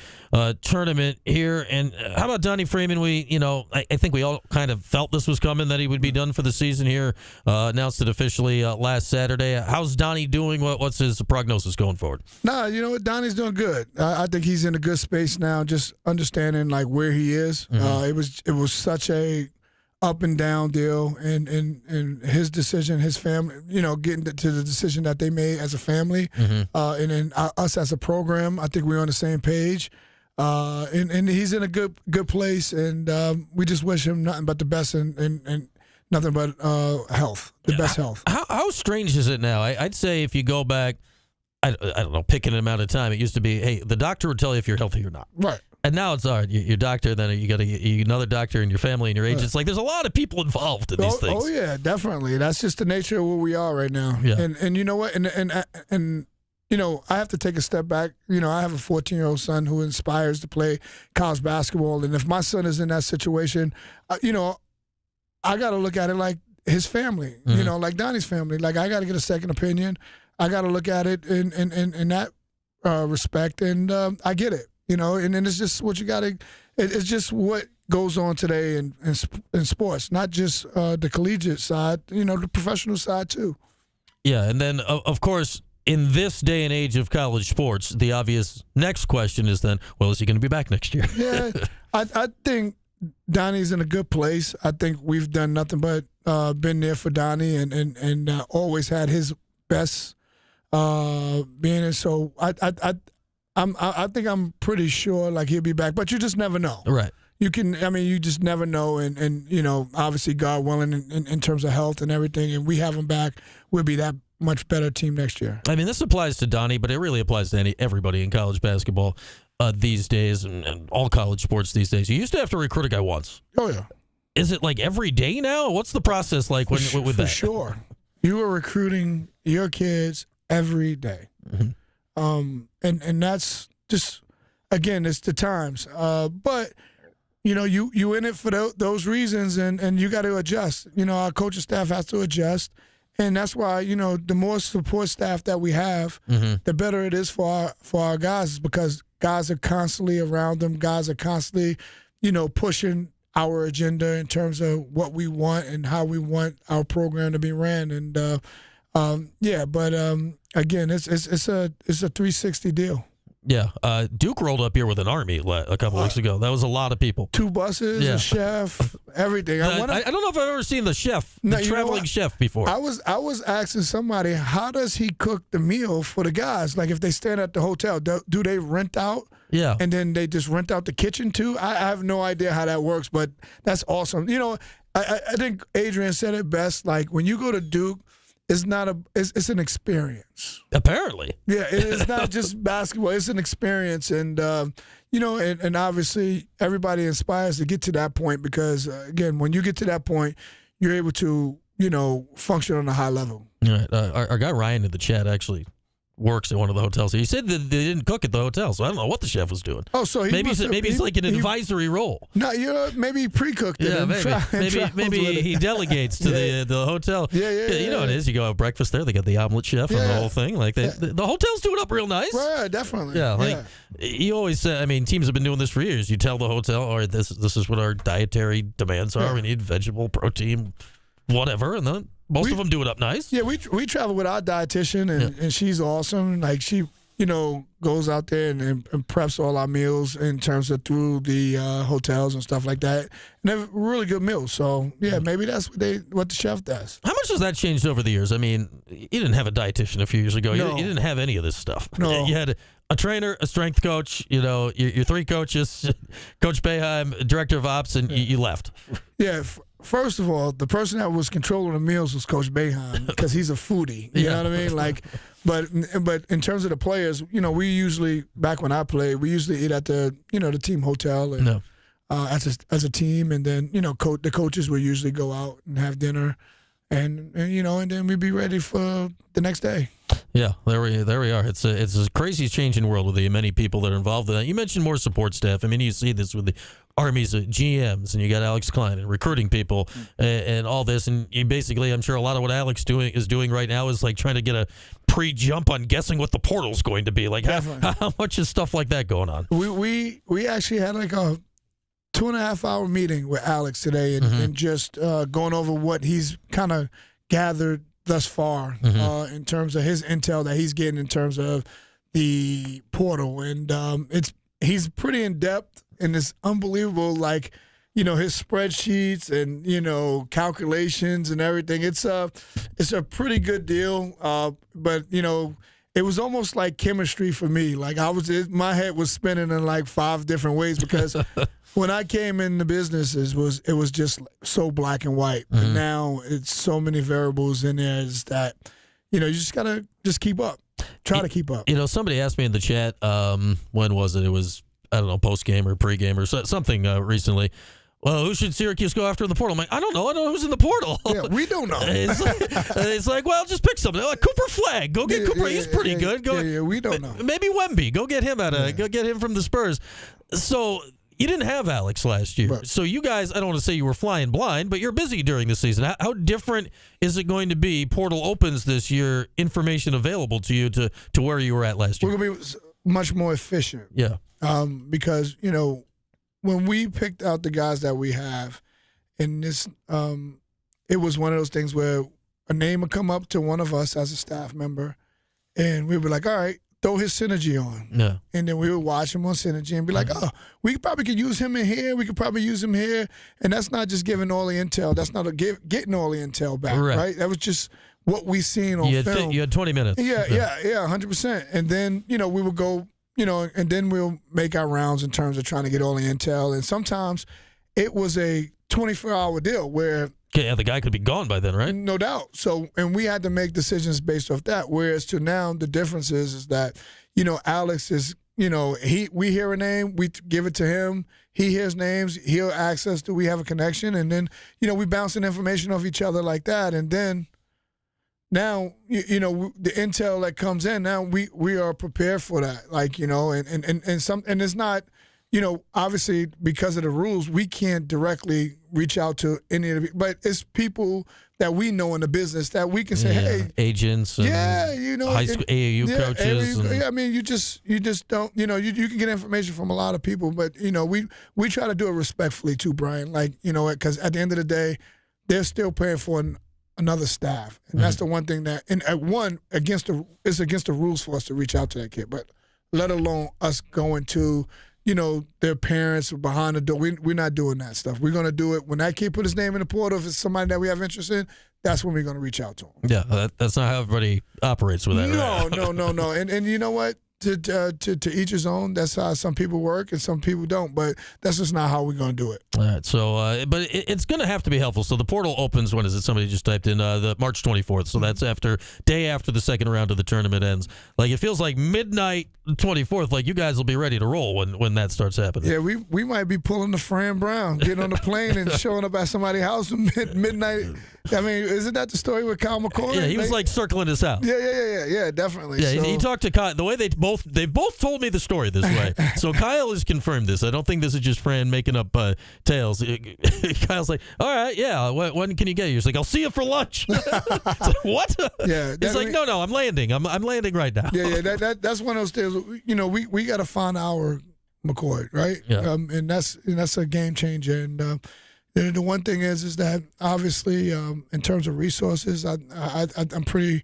Speaker 1: tournament here. And how about Donnie Freeman? I think we all kind of felt this was coming, that he would be done for the season here. Announced it officially last Saturday. How's Donnie doing? What's his prognosis going forward?
Speaker 10: Nah, you know what? Donnie's doing good. I think he's in a good space now, just understanding where he is. It was such a up and down deal, and his decision, his family, getting to the decision that they made as a family, and then us as a program. I think we're on the same page, and he's in a good place, and we just wish him nothing but the best and nothing but health, the best health.
Speaker 1: How strange is it now? I'd say if you go back, I don't know, picking an amount of time, it used to be, hey, the doctor would tell you if you're healthy or not.
Speaker 10: Right.
Speaker 1: And now it's all right. Your doctor, then you got another doctor and your family and your agent. It's like there's a lot of people involved in these things.
Speaker 10: Oh yeah, definitely. That's just the nature of where we are right now.
Speaker 1: Yeah.
Speaker 10: And you know what? And I have to take a step back. I have a 14-year-old son who aspires to play college basketball, and if my son is in that situation, I got to look at it like his family. Like Donnie's family. Like I got to get a second opinion. I got to look at it in that respect, and I get it. And then it's just what you got to. It's just what goes on today in sports, not just the collegiate side. The professional side too.
Speaker 1: Yeah, and then of course, in this day and age of college sports, the obvious next question is then, well, is he going to be back next year?
Speaker 10: Yeah, I think Donnie's in a good place. I think we've done nothing but been there for Donnie and always had his best being in. So I think I'm pretty sure he'll be back, but you just never know.
Speaker 1: Right.
Speaker 10: You just never know, and obviously God willing in terms of health and everything, and we have him back, we'll be that much better team next year.
Speaker 1: I mean, this applies to Donnie, but it really applies to everybody in college basketball these days and all college sports these days. You used to have to recruit a guy once.
Speaker 10: Oh yeah. Is
Speaker 1: it every day now? What's the process like with that?
Speaker 10: For sure. You are recruiting your kids every day. And that's just, again, it's the times. But, you in it for those reasons, and you got to adjust. Our coaching staff has to adjust, And that's why, the more support staff that we have, the better it is for our guys, because guys are constantly around them. Guys are constantly, pushing our agenda in terms of what we want and how we want our program to be ran. And, again, it's a 360 deal.
Speaker 1: Yeah, Duke rolled up here with an army a couple weeks ago. That was a lot of people.
Speaker 10: 2 buses, a chef, everything.
Speaker 1: I don't know if I've ever seen the chef, the traveling chef before.
Speaker 10: I was asking somebody, how does he cook the meal for the guys? Like if they stand at the hotel, do they rent out?
Speaker 1: Yeah.
Speaker 10: And then they just rent out the kitchen too? I have no idea how that works, but that's awesome. I think Adrian said it best. Like when you go to Duke, it's an experience.
Speaker 1: Apparently.
Speaker 10: Yeah, it's not just basketball. It's an experience. And, and obviously everybody aspires to get to that point because, again, when you get to that point, you're able to, function on a high level.
Speaker 1: All right. Our guy Ryan in the chat actually works at one of the hotels. He said that they didn't cook at the hotel, so I don't know what the chef was doing.
Speaker 10: Oh, so
Speaker 1: maybe he's like an advisory role.
Speaker 10: No, maybe he pre-cooked it.
Speaker 1: Yeah, maybe he delegates to the hotel.
Speaker 10: Yeah.
Speaker 1: You know what it is. You go have breakfast there. They got the omelet chef and the whole thing. Like the hotel's doing up real nice.
Speaker 10: Right, definitely.
Speaker 1: Yeah, you always say. I mean, teams have been doing this for years. You tell the hotel, all right, this is what our dietary demands are. Yeah. We need vegetable, protein, whatever, and then most of them do it up nice.
Speaker 10: Yeah, we travel with our dietitian, and she's awesome. Like she, goes out there and preps all our meals in terms of through the hotels and stuff like that. And they're really good meals. So yeah, maybe that's what the chef does.
Speaker 1: How much has that changed over the years? I mean, you didn't have a dietitian a few years ago.
Speaker 10: No.
Speaker 1: You didn't have any of this stuff.
Speaker 10: No.
Speaker 1: You had a trainer, a strength coach, your 3 coaches, Coach Boeheim, director of ops, and you left.
Speaker 10: Yeah. First of all, the person that was controlling the meals was Coach Boeheim because he's a foodie. You know what I mean? Like, but in terms of the players, we usually, back when I played, we usually eat at the the team hotel and as a team, and then the coaches would usually go out and have dinner, and then we'd be ready for the next day.
Speaker 1: Yeah, there we are. It's a crazy changing world with the many people that are involved in that. You mentioned more support staff. I mean, you see this with the Army's GMs, and you got Alex Klein and recruiting people and all this. And you basically, I'm sure a lot of what Alex is doing right now is like trying to get a pre-jump on guessing what the portal's going to be. Like how much is stuff like that going on?
Speaker 10: We actually had like a 2.5-hour meeting with Alex today, and just going over what he's kind of gathered thus far in terms of his intel that he's getting in terms of the portal, and he's pretty in depth, and it's unbelievable. Like his spreadsheets and calculations and everything. It's a pretty good deal, but it was almost like chemistry for me. Like my head was spinning in like 5 different ways because when I came in the business, it was just so black and white. But now it's so many variables in there is that you just gotta keep up. Try to keep up.
Speaker 1: Somebody asked me in the chat, when was it? It was, I don't know, post game or pre game or something recently. Well, who should Syracuse go after in the portal? I'm like, I don't know. I don't know who's in the portal.
Speaker 10: Yeah, we don't know.
Speaker 1: It's like, well, just pick somebody. Like Cooper Flagg. Go get Cooper. He's pretty good.
Speaker 10: We don't know.
Speaker 1: Maybe Wemby. Go get him go get him from the Spurs. So you didn't have Alex last year.
Speaker 10: Right.
Speaker 1: So you guys, I don't want to say you were flying blind, but you're busy during the season. How different is it going to be? Portal opens this year, information available to you to where you were at last year.
Speaker 10: We're going to be much more efficient.
Speaker 1: Yeah.
Speaker 10: Because, when we picked out the guys that we have, and this, it was one of those things where a name would come up to one of us as a staff member, and we'd be like, all right, throw his synergy on.
Speaker 1: Yeah.
Speaker 10: And then we would watch him on synergy and be like, oh, we probably could use him in here. We could probably use him here. And that's not just giving all the intel. That's not getting all the intel back, right? That was just what we seen on film.
Speaker 1: You had 20 minutes.
Speaker 10: Yeah, 100%. And then, we would go, and then we'll make our rounds in terms of trying to get all the intel. And sometimes it was a 24-hour deal where
Speaker 1: the guy could be gone by then, right?
Speaker 10: No doubt. So, and we had to make decisions based off that. Whereas to now, the difference is that, Alex is, we hear a name, we give it to him. He hears names, he'll ask us, do we have a connection? And then, we bouncing information off each other like that. And then now, the intel that comes in, now we are prepared for that. Like, and it's not, obviously because of the rules, we can't directly reach out to any of the, but it's people that we know in the business that we can say, hey,
Speaker 1: agents, and high school AAU coaches.
Speaker 10: I mean, you just don't, you can get information from a lot of people, but we try to do it respectfully too, Brian. Like, because at the end of the day, they're still paying for another staff, and that's the one thing that, and it's against the rules for us to reach out to that kid, but let alone us going to their parents behind the door. We're not doing that stuff. We're going to do it when that kid put his name in the portal. If it's somebody that we have interest in, that's when we're going to reach out to him.
Speaker 1: Yeah, that's not how everybody operates with that.
Speaker 10: No. And you know what? To each his own. That's how some people work and some people don't. But that's just not how we're going to do it.
Speaker 1: All right. So, but it's going to have to be helpful. So the portal opens. When is it? Somebody just typed in the March 24th. So that's day after the second round of the tournament ends. Like, it feels like midnight 24th. Like, you guys will be ready to roll when that starts happening.
Speaker 10: Yeah, we might be pulling the Fran Brown, getting on the plane and showing up at somebody's house midnight. I mean, isn't that the story with Kyle McCord?
Speaker 1: Yeah, he was like circling his house.
Speaker 10: Yeah, definitely.
Speaker 1: Yeah,
Speaker 10: so,
Speaker 1: he talked to Kyle. The way they've both told me the story this way. So Kyle has confirmed this. I don't think this is just Fran making up tales. Kyle's like, all right, yeah, when can you get here? He's like, I'll see you for lunch. Like, what?
Speaker 10: Yeah.
Speaker 1: He's like, no, I'm landing. I'm landing right now.
Speaker 10: Yeah. That's one of those things. We got to find our McCoy, right?
Speaker 1: Yeah.
Speaker 10: And that's a game changer. And the one thing is that obviously in terms of resources, I'm pretty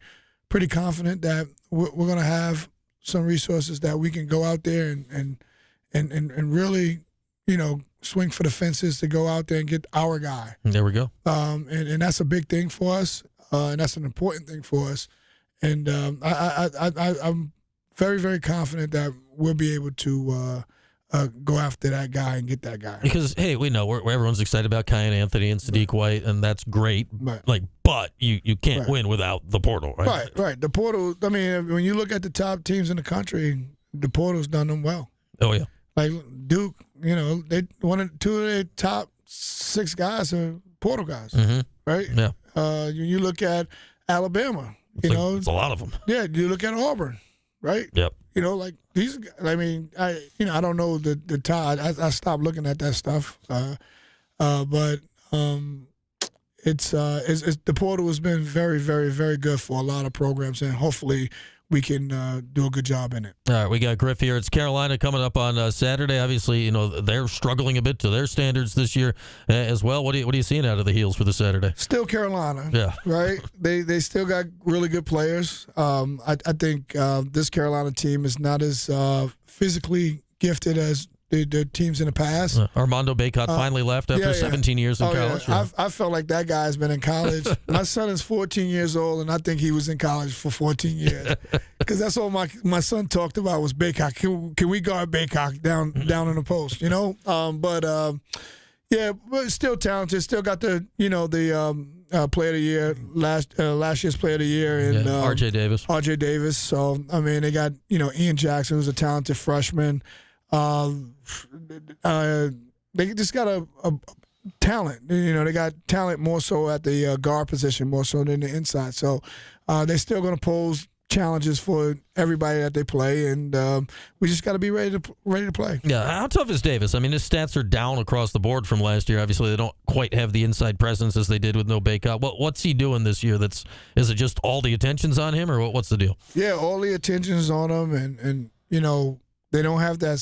Speaker 10: confident that we're going to have some resources that we can go out there and really, swing for the fences to go out there and get our guy.
Speaker 1: There we go.
Speaker 10: And that's a big thing for us, and that's an important thing for us. And I'm very, very confident that we'll be able to go after that guy and get that guy.
Speaker 1: Because, hey, we know everyone's excited about Kyan Anthony and Sadiq White, and that's great.
Speaker 10: Right.
Speaker 1: But you can't win without the portal, right?
Speaker 10: Right. The portal, I mean, when you look at the top teams in the country, the portal's done them well.
Speaker 1: Oh, yeah.
Speaker 10: Like Duke, two of their top 6 guys are portal guys, right?
Speaker 1: Yeah.
Speaker 10: When you look at Alabama,
Speaker 1: it's a lot of them.
Speaker 10: Yeah, you look at Auburn, right?
Speaker 1: Yep.
Speaker 10: Like these. I mean, I don't know the tie. I stopped looking at that stuff. But it's the portal has been very, very, very good for a lot of programs, and hopefully we can do a good job in it.
Speaker 1: All right, we got Griff here. It's Carolina coming up on Saturday. Obviously, they're struggling a bit to their standards this year as well. What are you seeing out of the Heels for the Saturday?
Speaker 10: Still Carolina.
Speaker 1: Yeah.
Speaker 10: Right? They still got really good players. I think this Carolina team is not as physically gifted as the teams in the past.
Speaker 1: Armando Bacot finally left after 17 years in college.
Speaker 10: Yeah. I felt like that guy's been in college. My son is 14 years old, and I think he was in college for 14 years. Because that's all my son talked about was Bacot. Can we guard Bacot down in the post, but still talented. Still got the player of the year, last year's player of the year. And
Speaker 1: R.J. Davis.
Speaker 10: R.J. Davis. So, I mean, they got, Ian Jackson, who's a talented freshman. They just got a talent. They got talent more so at the guard position, more so than the inside. So they're still going to pose challenges for everybody that they play, and we just got to be ready to play.
Speaker 1: Yeah, how tough is Davis? I mean, his stats are down across the board from last year. Obviously, they don't quite have the inside presence as they did with no Bacot. What's he doing this year? Is it just all the attention's on him, or what's the deal?
Speaker 10: Yeah, all the attention's on him, and they don't have that.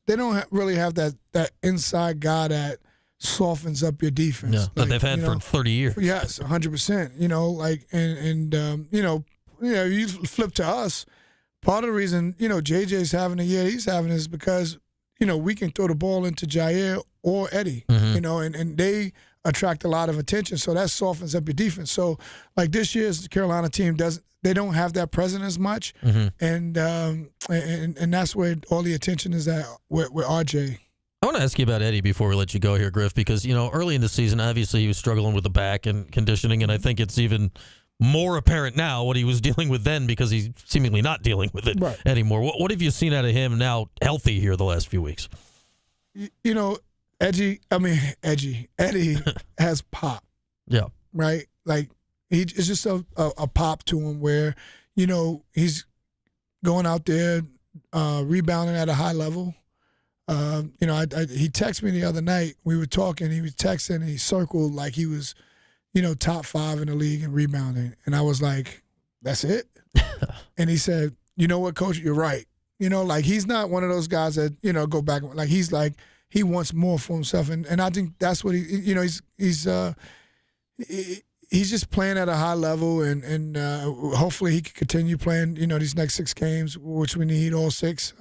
Speaker 10: They don't really have that inside guy that softens up your defense.
Speaker 1: Yeah, that they've had for 30 years.
Speaker 10: Yes, 100%. You flip to us. Part of the reason JJ's having the year he's having is because we can throw the ball into Jair or Eddie. And they attract a lot of attention, so that softens up your defense. So like this year's Carolina team they don't have that presence as much, and that's where all the attention is at with RJ.
Speaker 1: I want to ask you about Eddie before we let you go here, Griff, because early in the season, obviously he was struggling with the back and conditioning, and I think it's even more apparent now what he was dealing with then because he's seemingly not dealing with it anymore. What have you seen out of him now, healthy here the last few weeks?
Speaker 10: Eddie has pop.
Speaker 1: Yeah.
Speaker 10: Right? Like, it's just a pop to him where, he's going out there rebounding at a high level. He texted me the other night. We were talking. He was texting, and he circled like he was, top 5 in the league in rebounding. And I was like, that's it? And he said, you know what, Coach, you're right. He's not one of those guys that, go back. Like, he's like, he wants more for himself. And I think that's what he's just playing at a high level, and hopefully he can continue playing, these next 6 games, which we need all 6.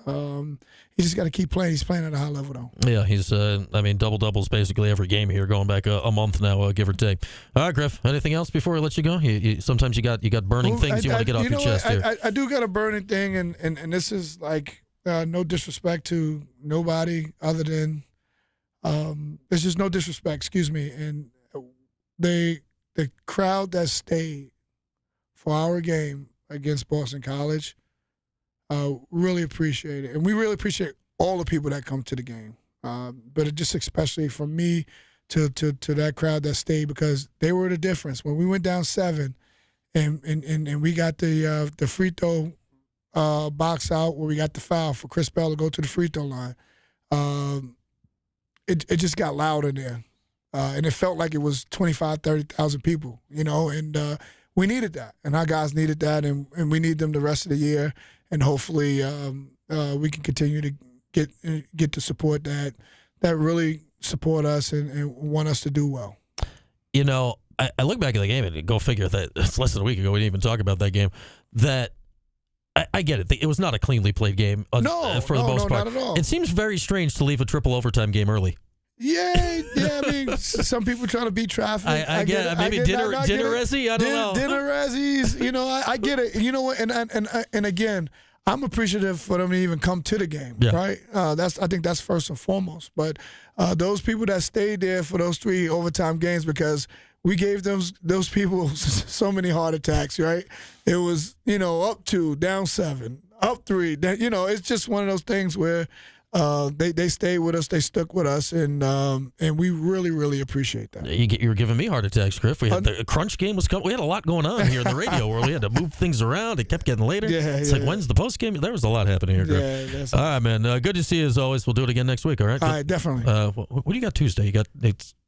Speaker 10: He just got to keep playing. He's playing at a high level, though.
Speaker 1: Yeah, he's, double-doubles basically every game here, going back a month now, give or take. All right, Griff, anything else before I let you go? Sometimes you got burning things you want to get off your chest here.
Speaker 10: I do got a burning thing, and this is like no disrespect to nobody other than it's just no disrespect, excuse me. And the crowd that stayed for our game against Boston College, really appreciate it. And we really appreciate all the people that come to the game. But it just especially from me to that crowd that stayed, because they were the difference. When we went down 7 and we got the free throw box out where we got the foul for Chris Bell to go to the free throw line, it just got loud in there. And it felt like it was 25,000, 30,000 people, and we needed that. And our guys needed that, and we need them the rest of the year. And hopefully we can continue to get the support that really support us and want us to do well.
Speaker 1: I look back at the game, and go figure that it's less than a week ago. We didn't even talk about that game. That I get it. It was not a cleanly played game for the most part.
Speaker 10: Not at all.
Speaker 1: It seems very strange to leave a triple overtime game early.
Speaker 10: Yeah. I mean, some people trying to beat traffic.
Speaker 1: I get it. Maybe dinner-esy? I don't know.
Speaker 10: Dinner-esies, I get it. You know what? And again, I'm appreciative for them to even come to the game, right? I think that's first and foremost. But those people that stayed there for those 3 overtime games, because we gave those people so many heart attacks, right? It was, up 2, down 7, up 3. It's just one of those things where they stayed with us, they stuck with us, and we really, really appreciate that.
Speaker 1: You were giving me heart attacks, Griff. We had the crunch game was coming. We had a lot going on here in the radio where we had to move things around. It kept getting later. Like, when's the post game? There was a lot happening here, Griff. All right, man. Good to see you as always. We'll do it again next week. All right.
Speaker 10: All right, definitely.
Speaker 1: What do you got Tuesday? You got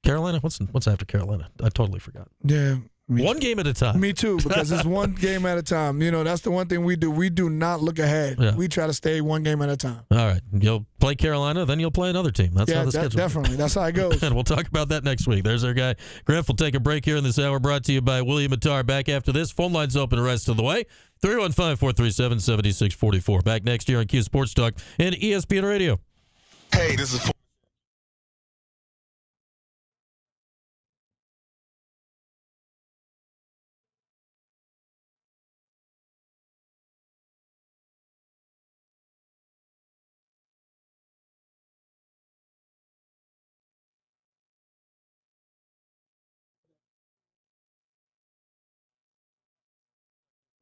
Speaker 1: Carolina. What's after Carolina? I totally forgot.
Speaker 10: Yeah.
Speaker 1: One game at a time.
Speaker 10: Me too, because it's one game at a time. That's the one thing we do. We do not look ahead. Yeah. We try to stay one game at a time.
Speaker 1: All right. You'll play Carolina, then you'll play another team. That's how the schedule
Speaker 10: definitely. That's how it goes.
Speaker 1: And we'll talk about that next week. There's our guy, Griff. We'll take a break here in this hour, brought to you by William Attar. Back after this. Phone lines open the rest of the way. 315-437-7644. Back next year on Q Sports Talk and ESPN Radio.
Speaker 7: Hey, this is...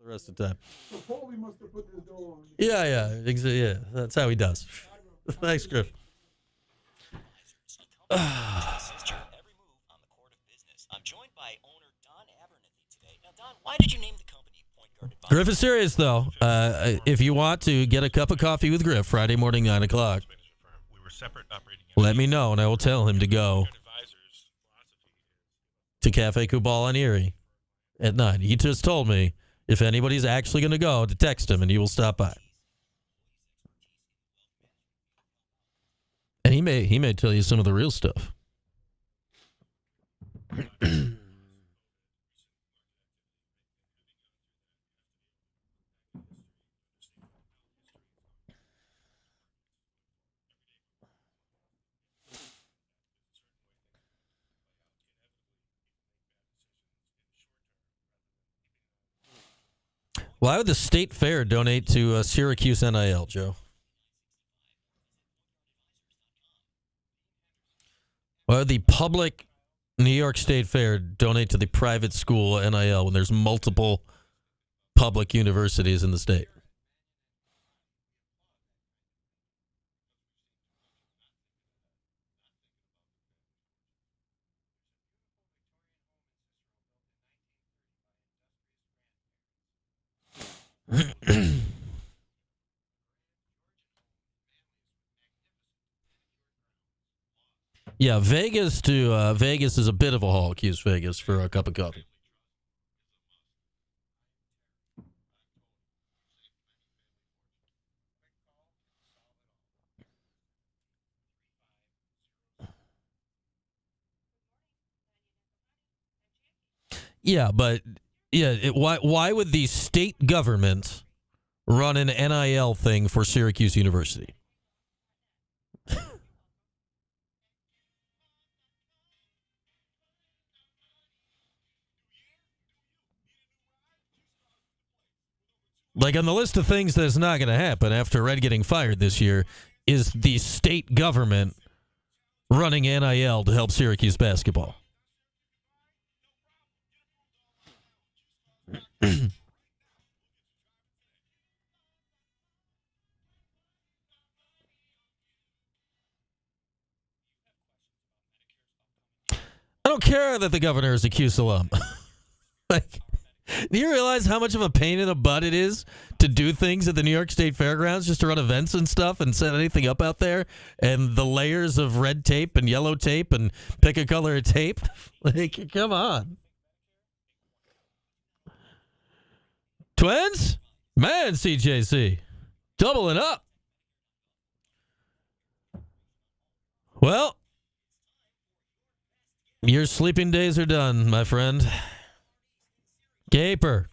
Speaker 1: The rest of the time.
Speaker 10: Paulie must have put this door on.
Speaker 1: Yeah. That's how he does. Thanks, Griff.
Speaker 13: Every move on the court of business. I'm joined by owner Don Abernathy today. Now, Don, why did you name the company Point Guard Advisors?
Speaker 1: Griff is serious, though. If you want to get a cup of coffee with Griff Friday morning, 9 o'clock, let me know, and I will tell him to go to Cafe Kubal on Erie at 9. He just told me if anybody's actually going to go, to text him, and he will stop by. And he may tell you some of the real stuff. Why would the state fair donate to Syracuse NIL, Joe? Why would the public New York State Fair donate to the private school NIL when there's multiple public universities in the state? Yeah, Vegas is a bit of a haul. Use Vegas for a cup of coffee. Yeah, but why would the state government run an NIL thing for Syracuse University? Like, on the list of things that's not going to happen after Red getting fired this year is the state government running NIL to help Syracuse basketball. I don't care that the governor is a Cuse alum. Like, do you realize how much of a pain in the butt it is to do things at the New York State Fairgrounds, just to run events and stuff and set anything up out there, and the layers of red tape and yellow tape and pick a color of tape? Like, come on. Twins? Man, CJC. Doubling up. Well, your sleeping days are done, my friend. Gaper.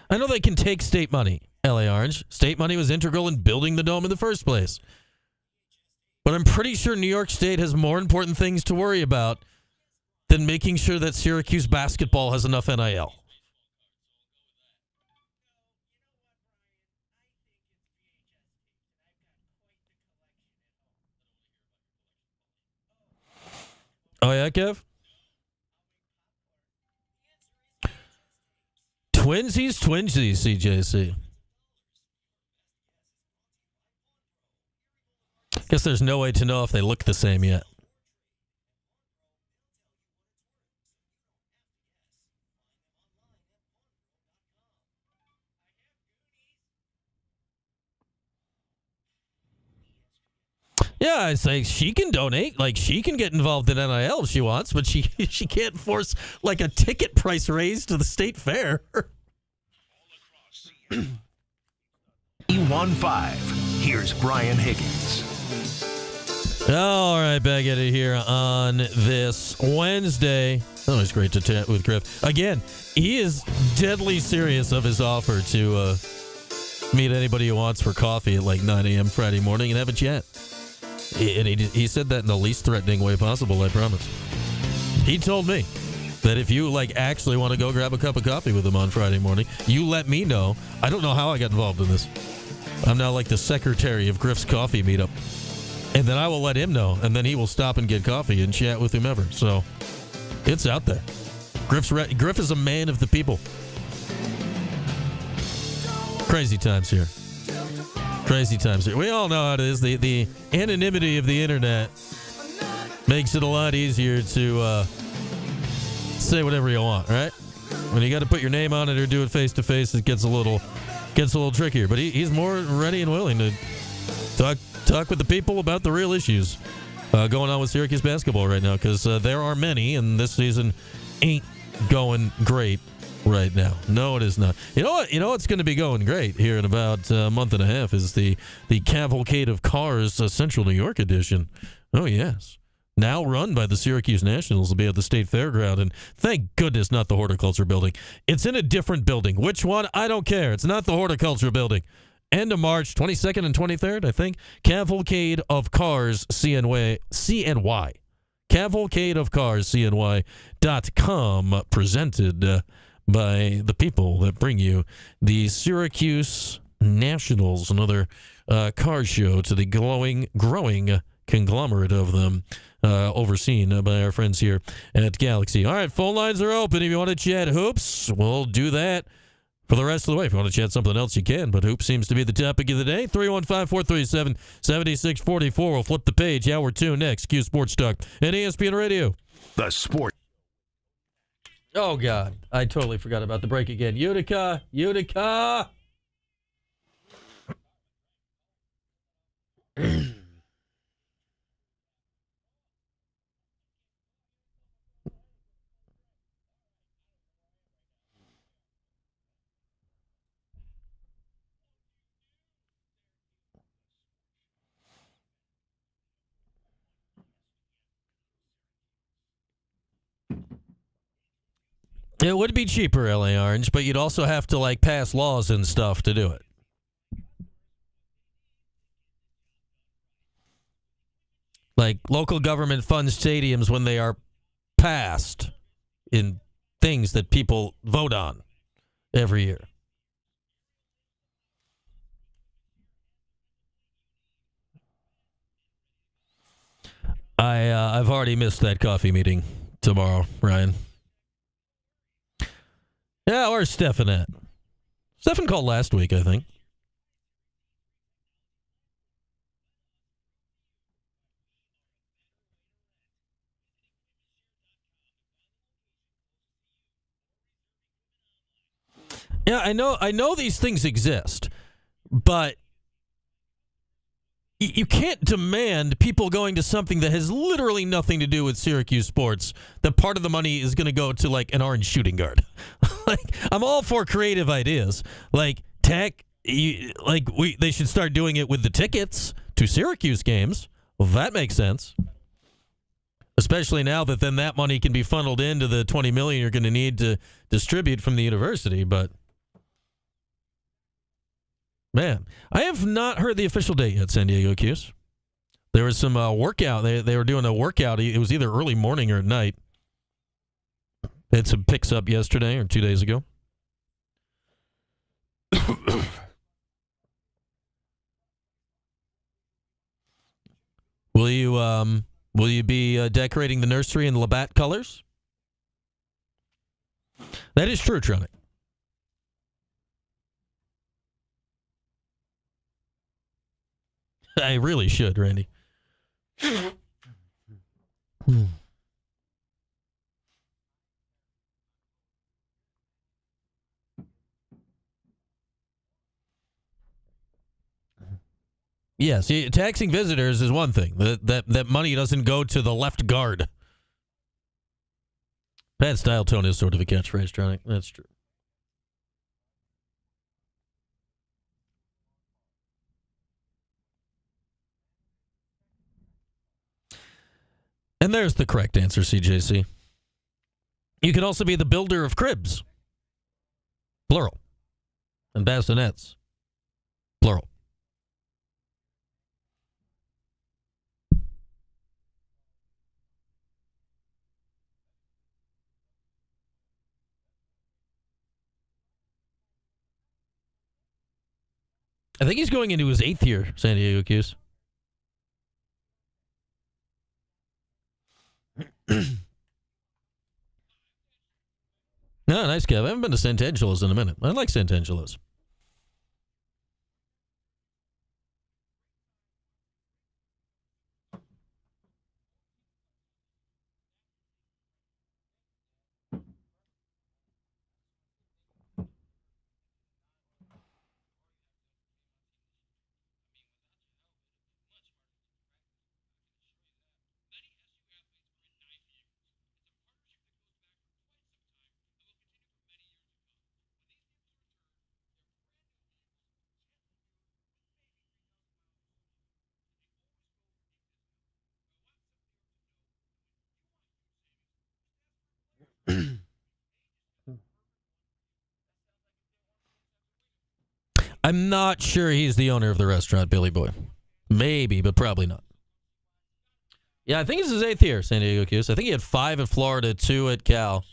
Speaker 1: I know they can take state money, LA Orange. State money was integral in building the dome in the first place. But I'm pretty sure New York State has more important things to worry about than making sure that Syracuse basketball has enough NIL. Oh, yeah, Kev? Twinsies, CJC. Guess there's no way to know if they look the same yet. Yeah, I say she can donate. Like, she can get involved in NIL if she wants, but she can't force, like, a ticket price raise to the state fair.
Speaker 8: E15. Here's Brian Higgins.
Speaker 1: All right, back at it here on this Wednesday. Always great to chat with Griff. Again, he is deadly serious of his offer to meet anybody who wants for coffee at like 9 a.m. Friday morning and have a chat. And he said that in the least threatening way possible, I promise. He told me that if you like actually want to go grab a cup of coffee with him on Friday morning, you let me know. I don't know how I got involved in this. I'm now like the secretary of Griff's coffee meetup. And then I will let him know, and then he will stop and get coffee and chat with whomever. So it's out there. Griff is a man of the people. Crazy times here. Crazy times here. We all know how it is. The anonymity of the internet makes it a lot easier to say whatever you want, right? When you got to put your name on it or do it face to face, it gets a little trickier. But he's more ready and willing to talk with the people about the real issues going on with Syracuse basketball right now, because there are many, and this season ain't going great right now. No, it is not. You know what's going to be going great here in about a month and a half is the Cavalcade of Cars Central New York edition. Oh, yes. Now run by the Syracuse Nationals, will be at the State Fairground, and thank goodness not the Horticulture Building. It's in a different building. Which one? I don't care. It's not the Horticulture Building. End of March, 22nd and 23rd, I think. Cavalcade of Cars, CNY. Cavalcade of Cars, CNY.com, presented by the people that bring you the Syracuse Nationals, another car show to the growing conglomerate of them, overseen by our friends here at Galaxy. All right, phone lines are open. If you want to chat hoops, we'll do that for the rest of the way. If you want to chat something else, you can, but hoops seems to be the topic of the day. 315-437-7644. We'll flip the page. Hour 2 next. Q Sports Talk and ESPN Radio.
Speaker 8: The Sport.
Speaker 1: Oh, God. I totally forgot about the break again. Utica! It would be cheaper, LA Orange, but you'd also have to like pass laws and stuff to do it. Like local government funds stadiums when they are passed in things that people vote on every year. I've already missed that coffee meeting tomorrow, Ryan. Yeah, where's Stefan at? Stefan called last week, I think. Yeah, I know these things exist, but you can't demand people going to something that has literally nothing to do with Syracuse sports, that part of the money is going to go to like an orange shooting guard. Like, I'm all for creative ideas. Like they should start doing it with the tickets to Syracuse games. Well, that makes sense. Especially now that then that money can be funneled into the $20 million you're going to need to distribute from the university, but man, I have not heard the official date yet, San Diego Q's. There was some workout. They were doing a workout. It was either early morning or at night. They had some picks up yesterday or 2 days ago. Will you be decorating the nursery in Labatt colors? That is true, Tronic. I really should, Randy. Yeah, see, taxing visitors is one thing. That money doesn't go to the left guard. Pat Style Tone is sort of a catchphrase, Tronic. That's true. And there's the correct answer, CJC. You can also be the builder of cribs. Plural. And bassinets. Plural. I think he's going into his 8th year, San Diego Q's. No, nice, Kev. I haven't been to Sant'Angelo's in a minute. I like Sant'Angelo's. I'm not sure he's the owner of the restaurant, Billy Boy. Maybe, but probably not. Yeah, I think it's his 8th year, San Diego Q's. I think he had 5 at Florida, 2 at Cal.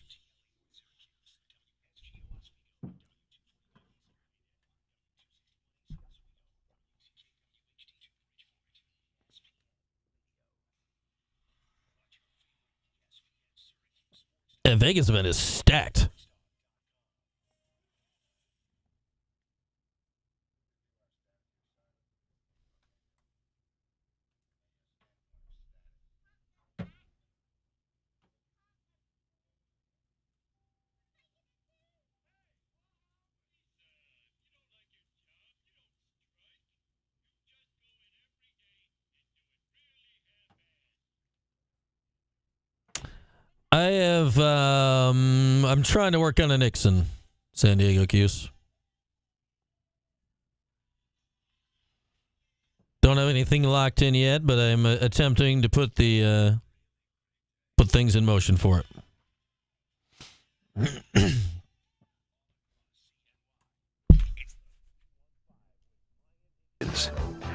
Speaker 1: And Vegas event is stacked. I'm trying to work on a Nixon, San Diego Q's. Don't have anything locked in yet, but I'm attempting to put things in motion for it.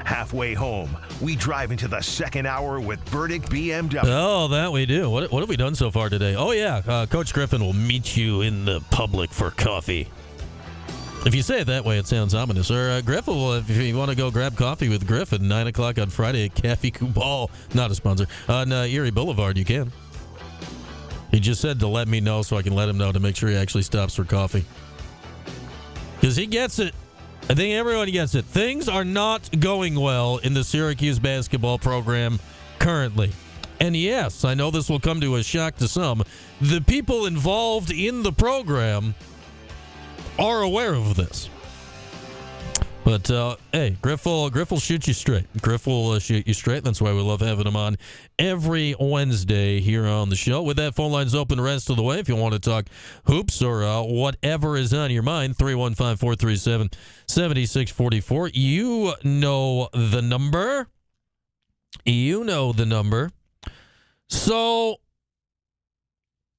Speaker 8: Halfway home, we drive into the second hour with Verdict BMW.
Speaker 1: Oh, that we do. What have we done so far today? Oh, yeah. Coach Griffin will meet you in the public for coffee. If you say it that way, it sounds ominous. Or Griffin will, if you want to go grab coffee with Griff at 9 o'clock on Friday at Cafe Kubal, not a sponsor, on Erie Boulevard, you can. He just said to let me know so I can let him know to make sure he actually stops for coffee. Because he gets it. I think everyone gets it. Things are not going well in the Syracuse basketball program currently. And yes, I know this will come to a shock to some. The people involved in the program are aware of this. But, hey, Griff will shoot you straight. Griff will shoot you straight. That's why we love having him on every Wednesday here on the show. With that, phone lines open the rest of the way. If you want to talk hoops or whatever is on your mind, 315-437-7644. You know the number. So,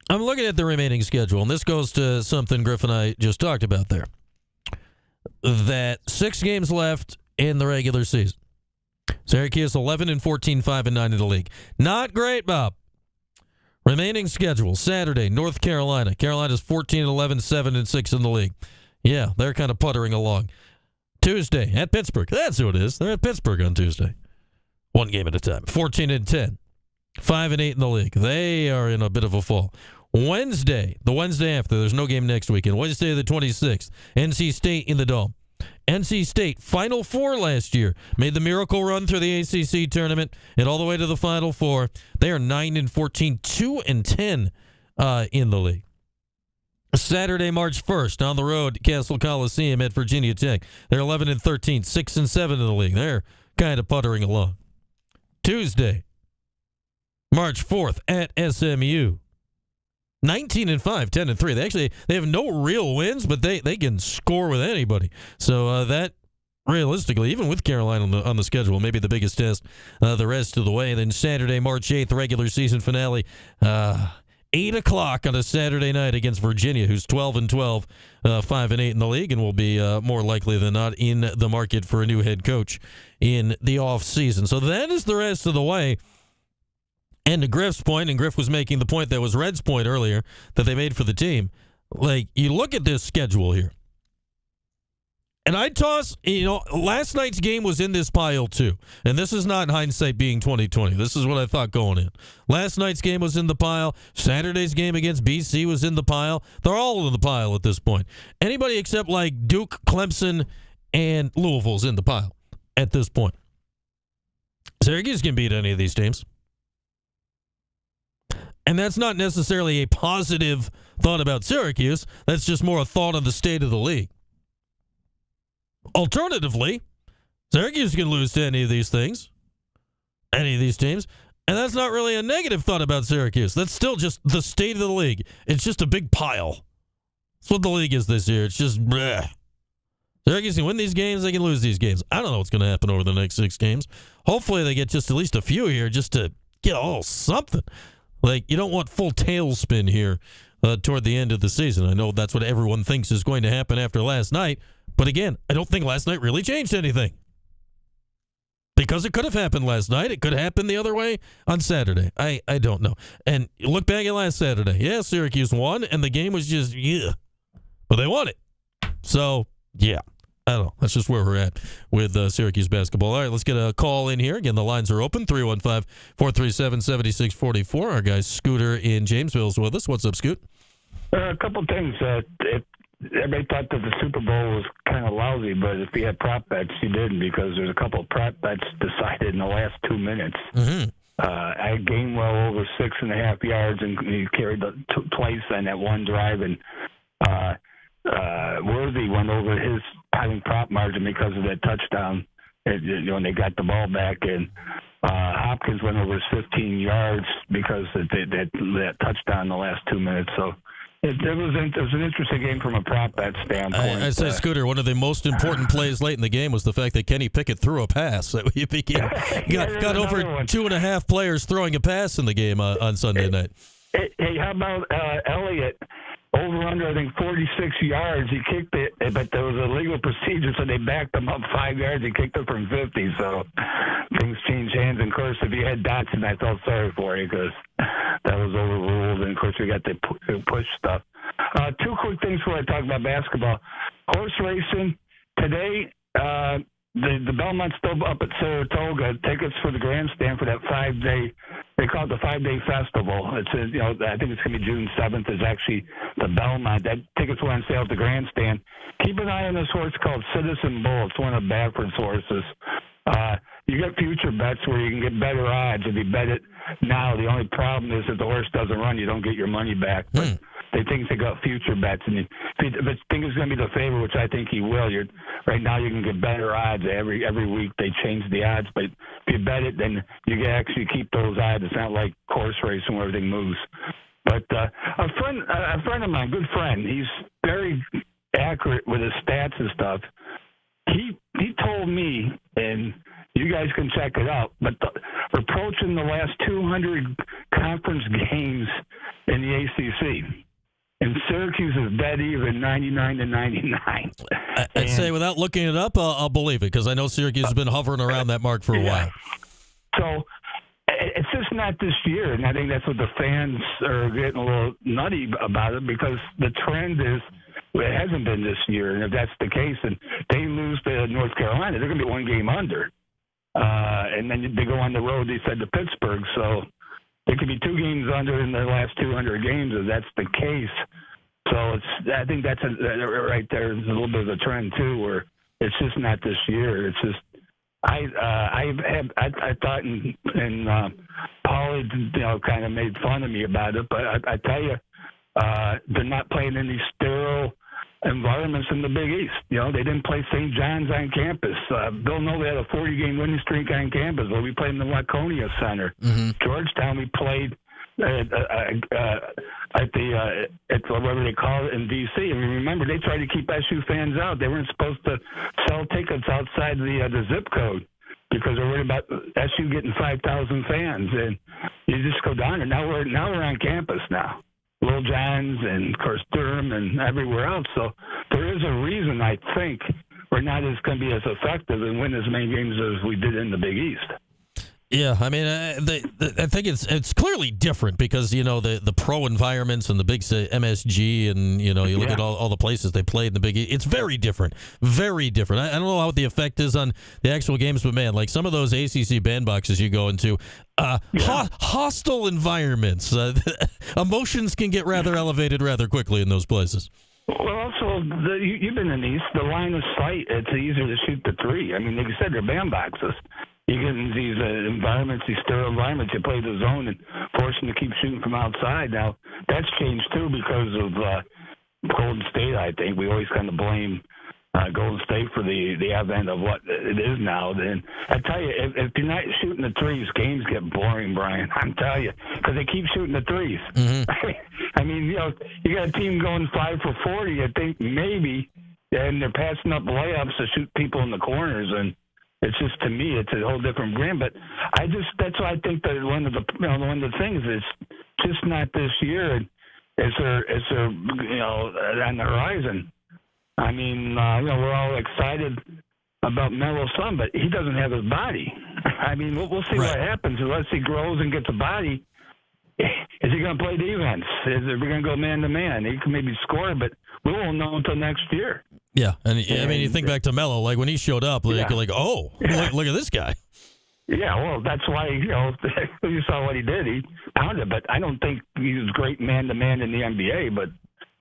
Speaker 1: I'm looking at the remaining schedule, and this goes to something Griff and I just talked about there. That 6 games left in the regular season. Syracuse 11-14, 5-9 in the league. Not great, Bob. Remaining schedule: Saturday, North Carolina. Carolina's 14-11, 7-6 in the league. Yeah, they're kind of puttering along. Tuesday at Pittsburgh. That's who it is. They're at Pittsburgh on Tuesday. 1 game at a time. 14-10, 5-8 in the league. They are in a bit of a fall. Wednesday, the Wednesday after, there's no game next weekend. Wednesday the 26th, NC State in the Dome. NC State, Final Four last year, made the miracle run through the ACC tournament and all the way to the Final Four. They are 9-14, 2-10 in the league. Saturday, March 1st, on the road, Castle Coliseum at Virginia Tech. They're 11-13, 6-7 in the league. They're kind of puttering along. Tuesday, March 4th, at SMU. 19-5, 10-3. They have no real wins, but they can score with anybody. So that realistically, even with Carolina on the schedule, maybe the biggest test the rest of the way. Then Saturday, March 8th, regular season finale, 8 o'clock on a Saturday night against Virginia, who's 12-12, 5-8 in the league, and will be more likely than not in the market for a new head coach in the offseason. So that is the rest of the way. And to Griff's point, and Griff was making the point that was Red's point earlier that they made for the team. Like, you look at this schedule here. And I toss, last night's game was in this pile too. And this is not hindsight being 2020. This is what I thought going in. Last night's game was in the pile. Saturday's game against BC was in the pile. They're all in the pile at this point. Anybody except like Duke, Clemson, and Louisville's in the pile at this point. Syracuse can beat any of these teams. And that's not necessarily a positive thought about Syracuse. That's just more a thought on the state of the league. Alternatively, Syracuse can lose to any of these things, any of these teams, and that's not really a negative thought about Syracuse. That's still just the state of the league. It's just a big pile. That's what the league is this year. It's just bleh. Syracuse can win these games, they can lose these games. I don't know what's going to happen over the next 6 games. Hopefully they get just at least a few here just to get a little something. Like, you don't want full tailspin here toward the end of the season. I know that's what everyone thinks is going to happen after last night. But again, I don't think last night really changed anything. Because it could have happened last night. It could have happened the other way on Saturday. I don't know. And you look back at last Saturday. Yeah, Syracuse won, and the game was just, yeah. But they won it. So, yeah. I don't know. That's just where we're at with Syracuse basketball. All right, let's get a call in here. Again, the lines are open, 315-437-7644. Our guy Scooter in Jamesville is with us. What's up, Scoot?
Speaker 6: A couple things. Everybody thought that the Super Bowl was kind of lousy, but if you had prop bets, you didn't, because there's a couple of prop bets decided in the last 2 minutes.
Speaker 1: Mm-hmm.
Speaker 6: I had Gainwell over 6.5 yards, and he carried twice on that one drive, and Worthy went over his having prop margin because of that touchdown. When they got the ball back, and Hopkins went over his 15 yards because of that touchdown in the last 2 minutes. So it was an interesting game from a prop bet standpoint.
Speaker 1: I'd say, Scooter, one of the most important plays late in the game was the fact that Kenny Pickett threw a pass. Got over 2.5 players throwing a pass in the game on Sunday night.
Speaker 6: Hey, how about Elliott over under, I think, 46 yards. He kicked it, but there was a legal procedure, so they backed him up 5 yards. He kicked it from 50, so things changed hands. And, of course, if you had Dotson, I felt sorry for you because that was overruled. And, of course, we got the push stuff. Two quick things before I talk about basketball. Horse racing. Today, the Belmont's still up at Saratoga. Tickets for the grandstand for that 5-day, they call it the 5-day festival. It's I think it's going to be June 7th is actually the Belmont. That tickets were on sale at the grandstand. Keep an eye on this horse called Citizen Bull. It's one of Bafford's horses. You get future bets where you can get better odds if you bet it now. The only problem is if the horse doesn't run, you don't get your money back. But they think they got future bets, and if you think it's going to be the favorite, which I think he will, right now you can get better odds every week. They change the odds, but if you bet it, then you can actually keep those odds. It's not like horse racing where everything moves. But a friend of mine, good friend, he's very accurate with his stats and stuff. He told me, and you guys can check it out, but we're approaching the last 200 conference games in the ACC. And Syracuse is dead even, 99-99.
Speaker 1: I'd say without looking it up, I'll believe it, because I know Syracuse has been hovering around that mark for a while.
Speaker 6: So it's just not this year, and I think that's what the fans are getting a little nutty about it, because the trend is it hasn't been this year, and if that's the case, and they lose to North Carolina, they're going to be one game under. And then they go on the road, they said, to Pittsburgh, so it could be 2 games under in the last 200 games if that's the case. So I think that's right there is a little bit of a trend too, where it's just not this year. It's just I thought and Paul kind of made fun of me about it, but I tell you, they're not playing in these sterile environments in the Big East. They didn't play St. John's on campus. Villanova had a 40-game winning streak on campus. Well, we played in the Laconia Center. Georgetown, we played at whatever they call it in D.C. And remember, they tried to keep SU fans out. They weren't supposed to sell tickets outside the zip code because they're worried about SU getting 5,000 fans. And you just go down there. Now we're on campus now. Little John's and, of course, Durham and everywhere else. So there is a reason, I think, we're not going to be as effective and win as many games as we did in the Big East.
Speaker 1: Yeah, I mean, I think it's clearly different because, the pro environments and the big MSG and, you look at all the places they played in the Big East. It's very different. Very different. I don't know what the effect is on the actual games, but, man, like some of those ACC bandboxes you go into, hostile environments. Emotions can get rather elevated rather quickly in those places.
Speaker 6: Well, also, you've been in the East. The line of sight, it's easier to shoot the three. I mean, like you said, they're bandboxes. You get in these environments, these sterile environments, you play the zone and force them to keep shooting from outside. Now, that's changed, too, because of Golden State, I think. We always kind of blame Golden State for the advent of what it is now. Then I tell you, if you're not shooting the threes, games get boring, Brian. I'm telling you, because they keep shooting the threes. I mean, you got a team going 5 for 40. I think maybe, and they're passing up layups to shoot people in the corners, and it's just, to me, it's a whole different brand. But that's why I think that one of the things is just not this year. It's on the horizon. I mean, we're all excited about Melo Sun, but he doesn't have his body. I mean, we'll see what happens unless he grows and gets a body. Is he going to play defense? Is we going to go man-to-man? He can maybe score, but we won't know until next year.
Speaker 1: Yeah, and I mean, you think back to Melo, like when he showed up, look at this guy.
Speaker 6: Yeah, well, that's why, you saw what he did. He pounded, but I don't think he was great man-to-man in the NBA, but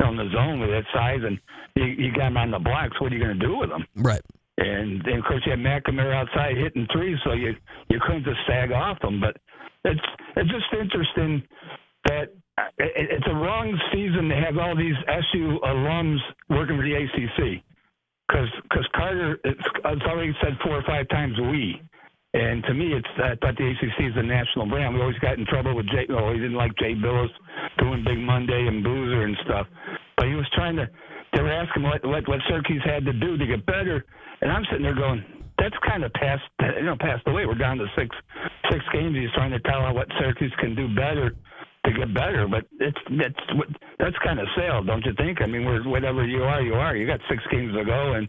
Speaker 6: on the zone with that size, and you got him on the blocks, what are you going to do with him?
Speaker 1: Right.
Speaker 6: And of course, you had McNamara outside hitting threes, so you couldn't just sag off him. But it's just interesting that it's a wrong season to have all these SU alums working for the ACC. Because Carter, it's already said 4 or 5 times we. And to me, I thought the ACC is a national brand. We always got in trouble with he didn't like Jay Billis doing Big Monday and Boozer and stuff. But he was they were asking what Syracuse had to do to get better. And I'm sitting there going, that's kind of passed away. We're down to six games. He's trying to tell what Syracuse can do better to get better. But that's kind of sale, don't you think? I mean, whatever you are, you are. You got 6 games to go, and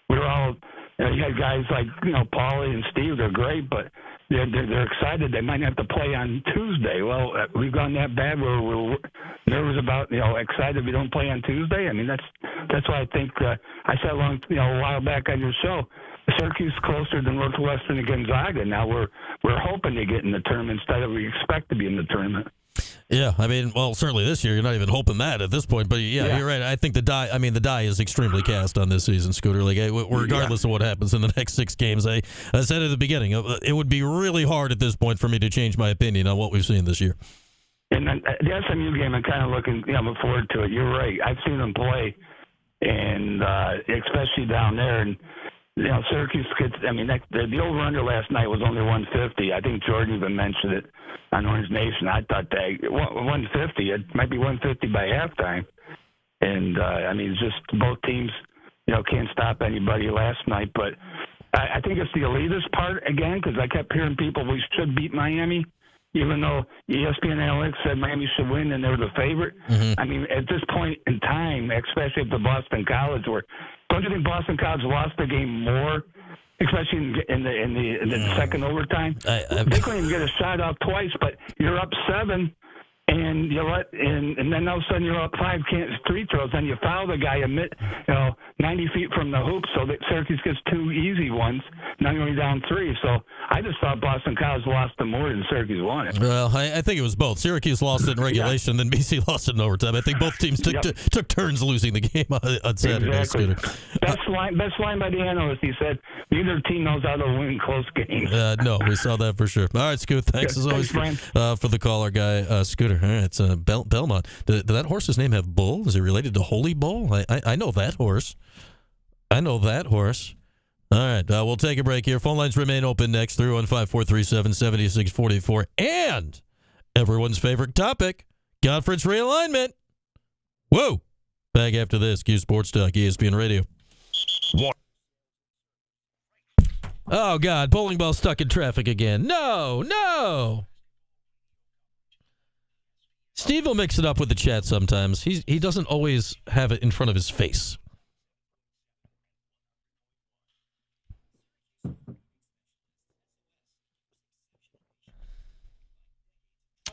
Speaker 6: we're all. You had guys like Paulie and Steve. They're great, but they're excited. They might have to play on Tuesday. Well, we've gone that bad where we're nervous about excited we don't play on Tuesday. I mean, that's why I think I said a while back on your show. Syracuse closer than Northwestern and Gonzaga. Now we're hoping to get in the tournament instead of we expect to be in the tournament.
Speaker 1: Yeah, I mean, well, certainly this year you're not even hoping that at this point. But yeah. You're right. I think the die is extremely cast on this season, Scooter. Like, regardless of what happens in the next 6 games, I said at the beginning, it would be really hard at this point for me to change my opinion on what we've seen this year.
Speaker 6: And the SMU game, I'm kind of looking forward to it. You're right. I've seen them play, and especially down there. And Syracuse gets. I mean, the over/under last night was only 150. I think Jordan even mentioned it on Orange Nation. I thought that 150. It might be 150 by halftime. And I mean, it's just both teams, can't stop anybody last night. But I think it's the elitist part again, because I kept hearing people we should beat Miami, even though ESPN Analytics said Miami should win and they were the favorite.
Speaker 1: Mm-hmm.
Speaker 6: I mean, at this point in time, especially if the Boston College were. Don't you think Boston College lost the game more, especially in the second overtime? They couldn't even get a shot off twice, but you're up 7, and and then all of a sudden you're up 5 free throws, and you foul the guy 90 feet from the hoop, so that Syracuse gets 2 easy ones. Now you're only down 3. So I just thought Boston College lost them more than Syracuse won it.
Speaker 1: Well, I think it was both. Syracuse lost it in regulation, then BC lost it in overtime. I think both teams took turns losing the game on Saturday.
Speaker 6: Exactly. Best line by the analyst. He said neither team knows how to win close games.
Speaker 1: No, we saw that for sure. All right, Scoot. Thanks as always for the caller guy, Scooter. All right, it's Belmont. Did that horse's name have Bull? Is it related to Holy Bull? I know that horse. All right, we'll take a break here. Phone lines remain open next, 315-437-7644. And everyone's favorite topic, conference realignment. Whoa. Back after this, Q Sports Talk, ESPN Radio. Oh, God, bowling ball stuck in traffic again. No. Steve will mix it up with the chat sometimes. He doesn't always have it in front of his face.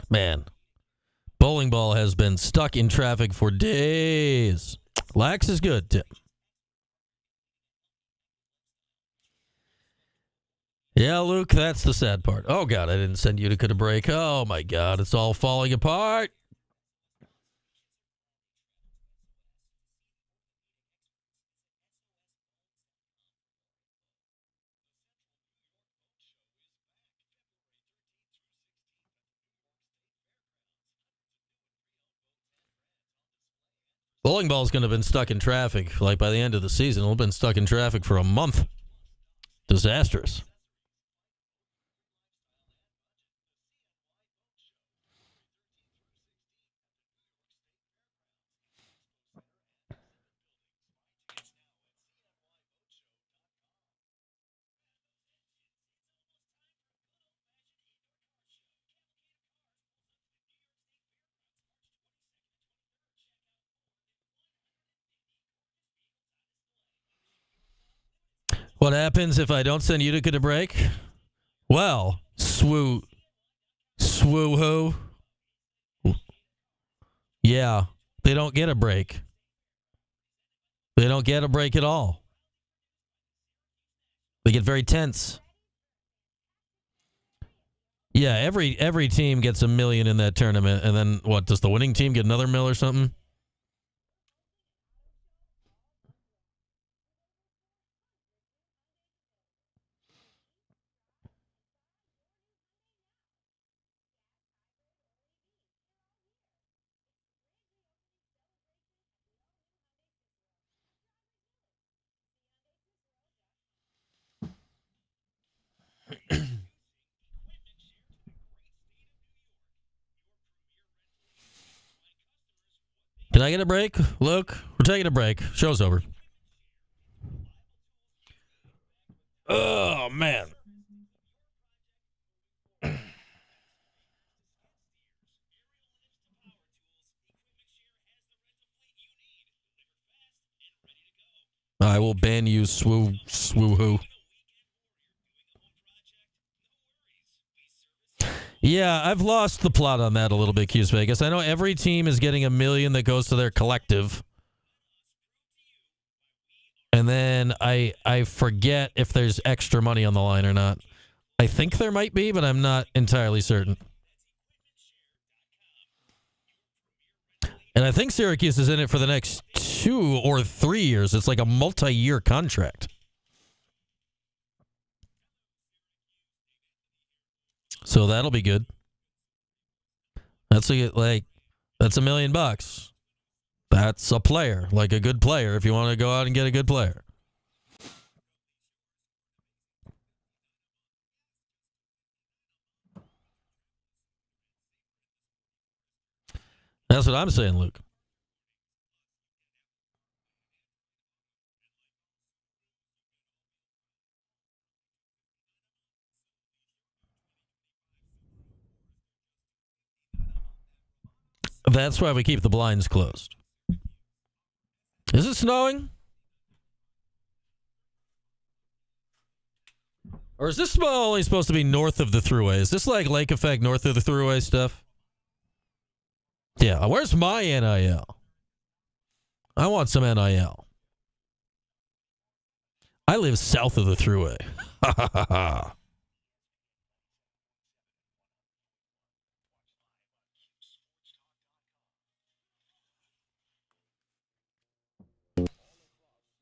Speaker 1: Man, bowling ball has been stuck in traffic for days. Lax is good, Tim. Yeah, Luke, that's the sad part. Oh, God, I didn't send Utica to break. Oh, my God, it's all falling apart. Bowling ball's going to have been stuck in traffic. Like by the end of the season, it'll have been stuck in traffic for a month. Disastrous. What happens if I don't send Utica to break? Well, swoo-hoo. Yeah, they don't get a break. They don't get a break at all. They get very tense. Yeah, every team gets $1 million in that tournament, and then what? Does the winning team get another $1 million or something? Can I get a break? Look, we're taking a break. Show's over. Oh, man. I will ban you, swoo-hoo. Yeah, I've lost the plot on that a little bit, Q's Vegas. I know every team is getting $1 million that goes to their collective. And then I forget if there's extra money on the line or not. I think there might be, but I'm not entirely certain. And I think Syracuse is in it for the next 2 or 3 years. It's like a multi-year contract. So that'll be good. That's $1 million. That's a player, like a good player, if you want to go out and get a good player. That's what I'm saying, Luke. That's why we keep the blinds closed. Is it snowing? Or is this only supposed to be north of the thruway? Is this like lake effect north of the thruway stuff? Yeah, where's my NIL? I want some NIL. I live south of the thruway. Ha ha ha ha.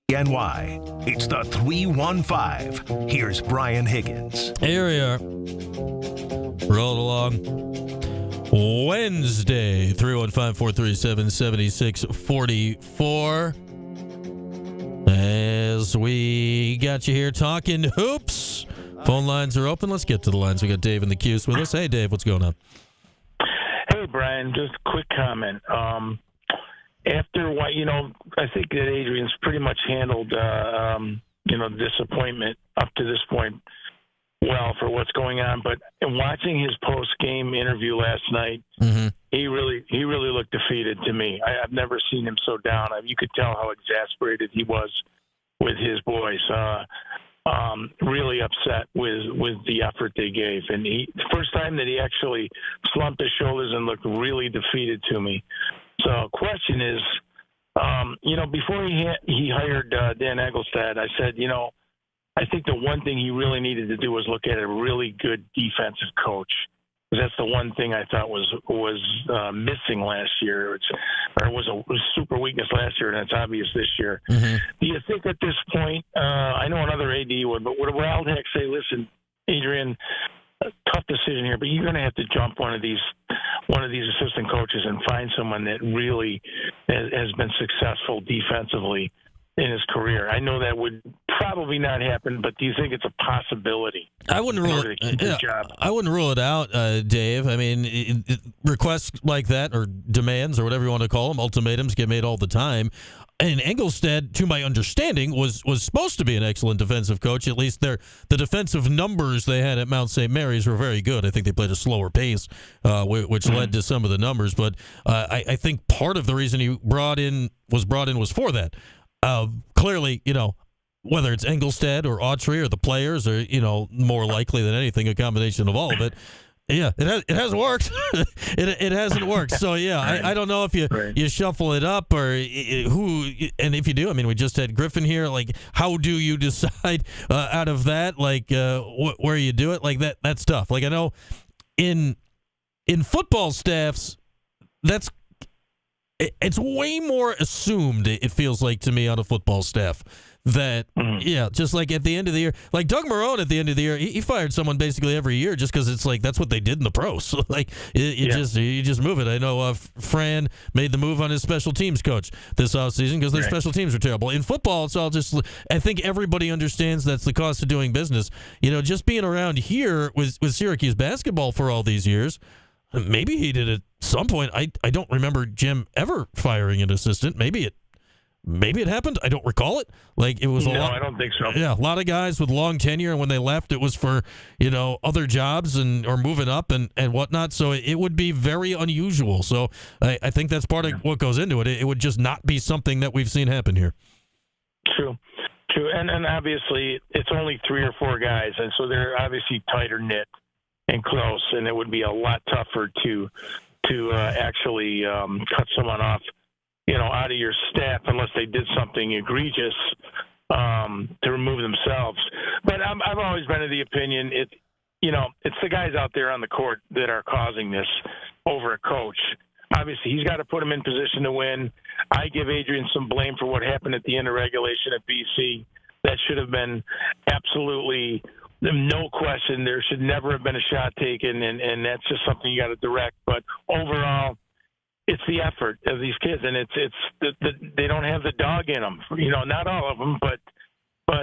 Speaker 8: NY. It's the 315. Here's Brian Higgins.
Speaker 1: Here we are. Roll along. Wednesday, 315-437-7644. As we got you here talking hoops. Phone lines are open. Let's get to the lines. We got Dave in the queues with us. Hey, Dave, what's going on?
Speaker 14: Hey, Brian, just a quick comment. After what, I think that Adrian's pretty much handled, disappointment up to this point well for what's going on. But in watching his post-game interview last night, he really looked defeated to me. I've never seen him so down. You could tell how exasperated he was with his boys. Really upset with the effort they gave. And the first time that he actually slumped his shoulders and looked really defeated to me. So question is, before he hired Dan Engelstad, I said, I think the one thing he really needed to do was look at a really good defensive coach. That's the one thing I thought was missing last year, or was a super weakness last year, and it's obvious this year. Do you think at this point, I know another AD would, but would Wildhack say, listen, Adrian, tough decision here, but you're going to have to jump one of these assistant coaches and find someone that really has been successful defensively in his career. I know that would probably not happen, but do you think it's a possibility?
Speaker 1: I wouldn't rule it out, Dave. I mean, requests like that, or demands, or whatever you want to call them, ultimatums, get made all the time. And Engelstad, to my understanding, was supposed to be an excellent defensive coach. At least the defensive numbers they had at Mount St. Mary's were very good. I think they played a slower pace, which led to some of the numbers. But I think part of the reason he was brought in was for that. Clearly, whether it's Engelstad or Autry or the players, or more likely than anything, a combination of all of it. Yeah, it hasn't worked. it hasn't worked. So yeah, I don't know if you shuffle it up or who, and if you do, I mean, we just had Griffin here. Like, how do you decide out of that? Like, where you do it? Like that's tough. Like, I know in football staffs, it's way more assumed. It feels like to me on a football staff. That, just like at the end of the year, like Doug Marrone at the end of the year, he fired someone basically every year just because it's like that's what they did in the pros. So like you just move it. I know Fran made the move on his special teams coach this offseason because their special teams are terrible. In football, it's all just, I think everybody understands that's the cost of doing business. Just being around here with Syracuse basketball for all these years, maybe he did at some point. I don't remember Jim ever firing an assistant. Maybe it happened. I don't recall it. Like it was
Speaker 14: I don't think so.
Speaker 1: Yeah, a lot of guys with long tenure, and when they left, it was for other jobs or moving up and whatnot. So it would be very unusual. So I think that's part of what goes into it. It would just not be something that we've seen happen here.
Speaker 14: True. And obviously it's only 3 or 4 guys, and so they're obviously tighter knit and close, and it would be a lot tougher to actually cut someone off, out of your staff unless they did something egregious to remove themselves. But I've always been of the opinion it's the guys out there on the court that are causing this over a coach. Obviously, he's got to put them in position to win. I give Adrian some blame for what happened at the end of regulation at BC. That should have been absolutely no question. There should never have been a shot taken, and that's just something you got to direct. But overall, it's the effort of these kids, and they don't have the dog in them. Not all of them, but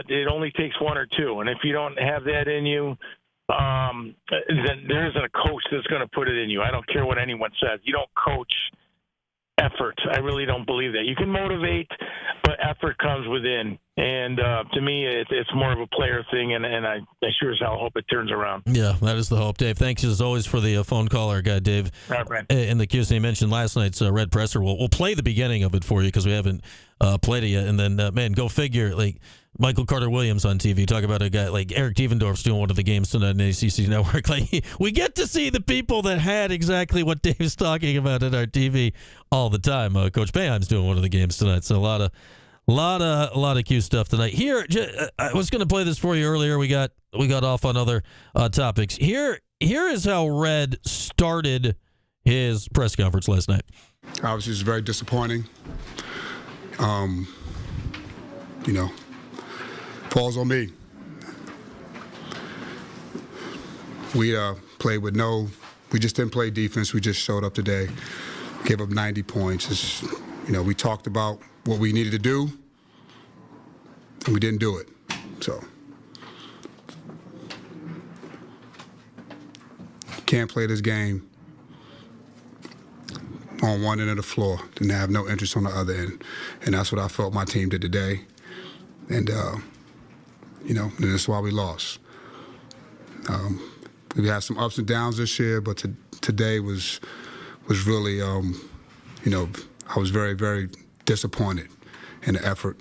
Speaker 14: it only takes 1 or 2. And if you don't have that in you, then there isn't a coach that's going to put it in you. I don't care what anyone says. You don't coach effort. I really don't believe that. You can motivate, but effort comes within. And to me, it's more of a player thing, and I sure as hell hope it turns around.
Speaker 1: Yeah, that is the hope. Dave, thanks as always for the phone call, our guy, Dave.
Speaker 14: All right, Brent.
Speaker 1: And the QC mentioned last night's Red Presser. We'll play the beginning of it for you because we haven't played it yet. And then, man, go figure, like Michael Carter-Williams on TV. Talk about a guy like Eric Dievendorf's doing one of the games tonight on ACC Network. Like, we get to see the people that had exactly what Dave's talking about at our TV all the time. Coach Boeheim's doing one of the games tonight, so a lot of Q stuff tonight. Here, I was going to play this for you earlier. We got off on other topics. Here is how Red started his press conference last night.
Speaker 15: Obviously, it's very disappointing. Falls on me. We played with we just didn't play defense. We just showed up today, gave up 90 points. We talked about what we needed to do, and we didn't do it. So, you can't play this game on one end of the floor and have no interest on the other end. And that's what I felt my team did today. And, and that's why we lost. We had some ups and downs this year, but today was really, I was very, very disappointed in the effort.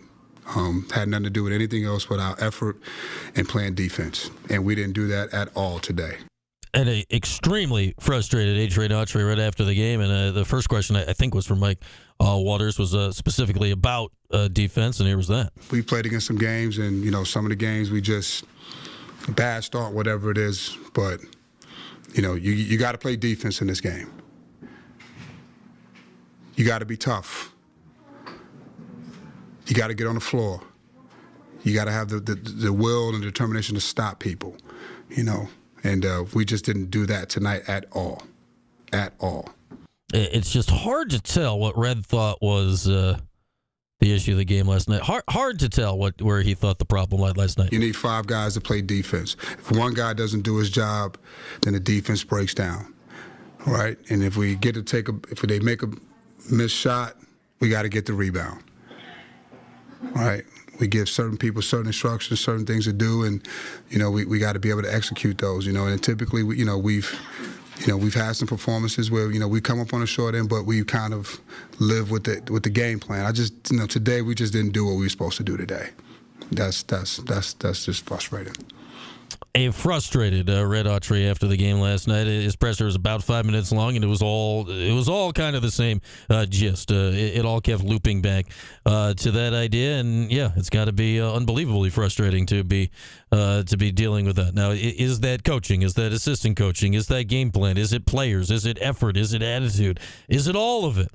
Speaker 15: Had nothing to do with anything else but our effort and playing defense. And we didn't do that at all today.
Speaker 1: And an extremely frustrated Adrian Autry right after the game. And the first question, I think, was from Mike Waters, was specifically about defense, and here was that.
Speaker 15: We played against some games, and, some of the games we just bad start, whatever it is. But, you got to play defense in this game. You got to be tough. You got to get on the floor. You got to have the will and determination to stop people, And we just didn't do that tonight at all. At all.
Speaker 1: It's just hard to tell what Red thought was the issue of the game last night. Hard to tell where he thought the problem lied last night.
Speaker 15: You need 5 guys to play defense. If one guy doesn't do his job, then the defense breaks down. Right? And if we get to if they make a missed shot, we got to get the rebound. Right? We give certain people certain instructions, certain things to do, and we got to be able to execute those. And typically, we've had some performances where we come up on the short end, but we kind of live with the game plan. Today we just didn't do what we were supposed to do today. That's just frustrating.
Speaker 1: A frustrated Red Autry after the game last night. His presser was about 5 minutes long, and it was all kind of the same gist. It all kept looping back to that idea, and yeah, it's got to be unbelievably frustrating to be dealing with that. Now, is that coaching? Is that assistant coaching? Is that game plan? Is it players? Is it effort? Is it attitude? Is it all of it?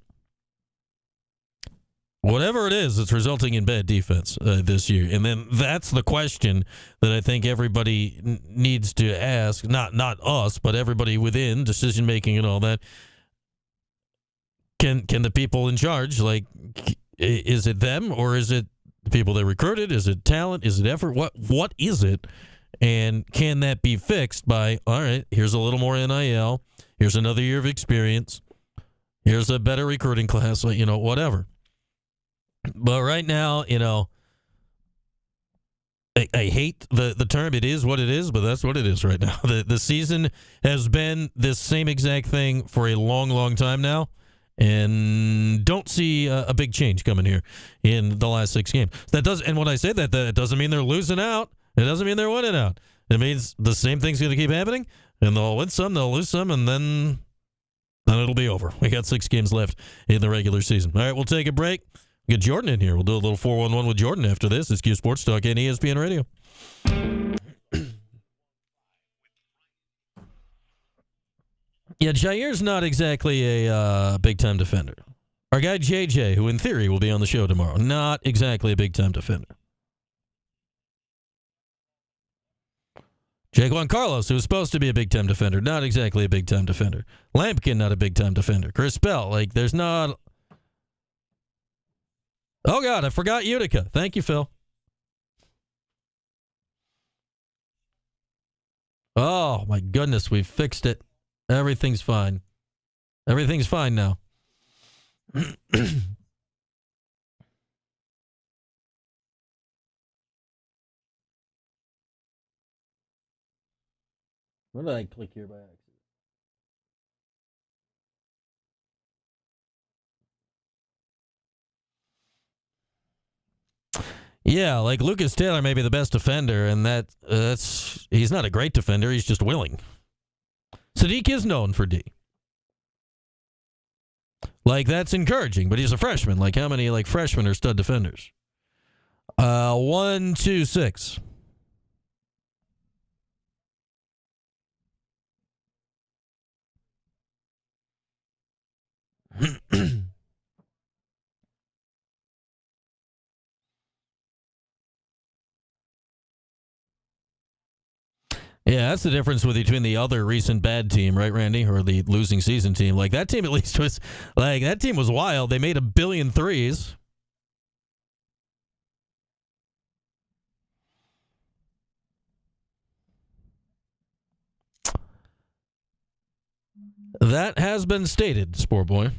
Speaker 1: Whatever it is, it's resulting in bad defense this year. And then that's the question that I think everybody needs to ask, not us, but everybody within decision-making and all that. Can the people in charge, is it them or is it the people they recruited? Is it talent? Is it effort? What is it? And can that be fixed by, all right, here's a little more NIL, here's another year of experience, here's a better recruiting class, whatever. But right now, I hate the term. It is what it is, but that's what it is right now. The season has been this same exact thing for a long, long time now, and don't see a big change coming here in the last 6 games. And when I say that, that doesn't mean they're losing out. It doesn't mean they're winning out. It means the same thing's going to keep happening, and they'll win some, they'll lose some, and then it'll be over. We got 6 games left in the regular season. All right, we'll take a break. Get Jordan in here. We'll do a little 411 with Jordan after this. It's Q Sports Talk and ESPN Radio. Yeah, Jair's not exactly a big-time defender. Our guy JJ, who in theory will be on the show tomorrow, not exactly a big-time defender. Jaquan Carlos, who was supposed to be a big-time defender, not exactly a big-time defender. Lampkin, not a big-time defender. Chris Bell, there's not... Oh, God, I forgot Utica. Thank you, Phil. Oh, my goodness, we fixed it. Everything's fine. Everything's fine now. Where did I click here by accident? Yeah, Lucas Taylor may be the best defender, and that's he's not a great defender. He's just willing. Sadiq is known for D. That's encouraging, but he's a freshman. How many freshmen are stud defenders? 1, 2, 6. Yeah, that's the difference between the other recent bad team, right, Randy, or the losing season team. That team at least was that team was wild. They made 1 billion threes. That has been stated, Sport Boy.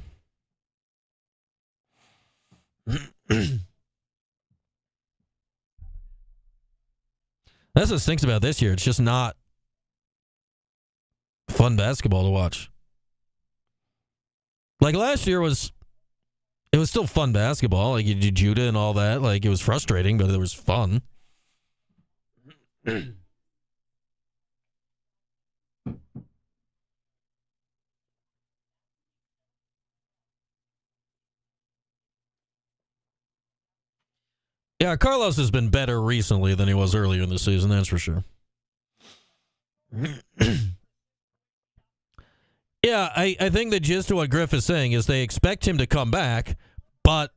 Speaker 1: That's what stinks about this year. It's just not fun basketball to watch. Last year it was still fun basketball. You did Judah and all that. It was frustrating, but it was fun. Yeah, Carlos has been better recently than he was earlier in the season, that's for sure. Yeah, I think the gist of what Griff is saying is they expect him to come back, but,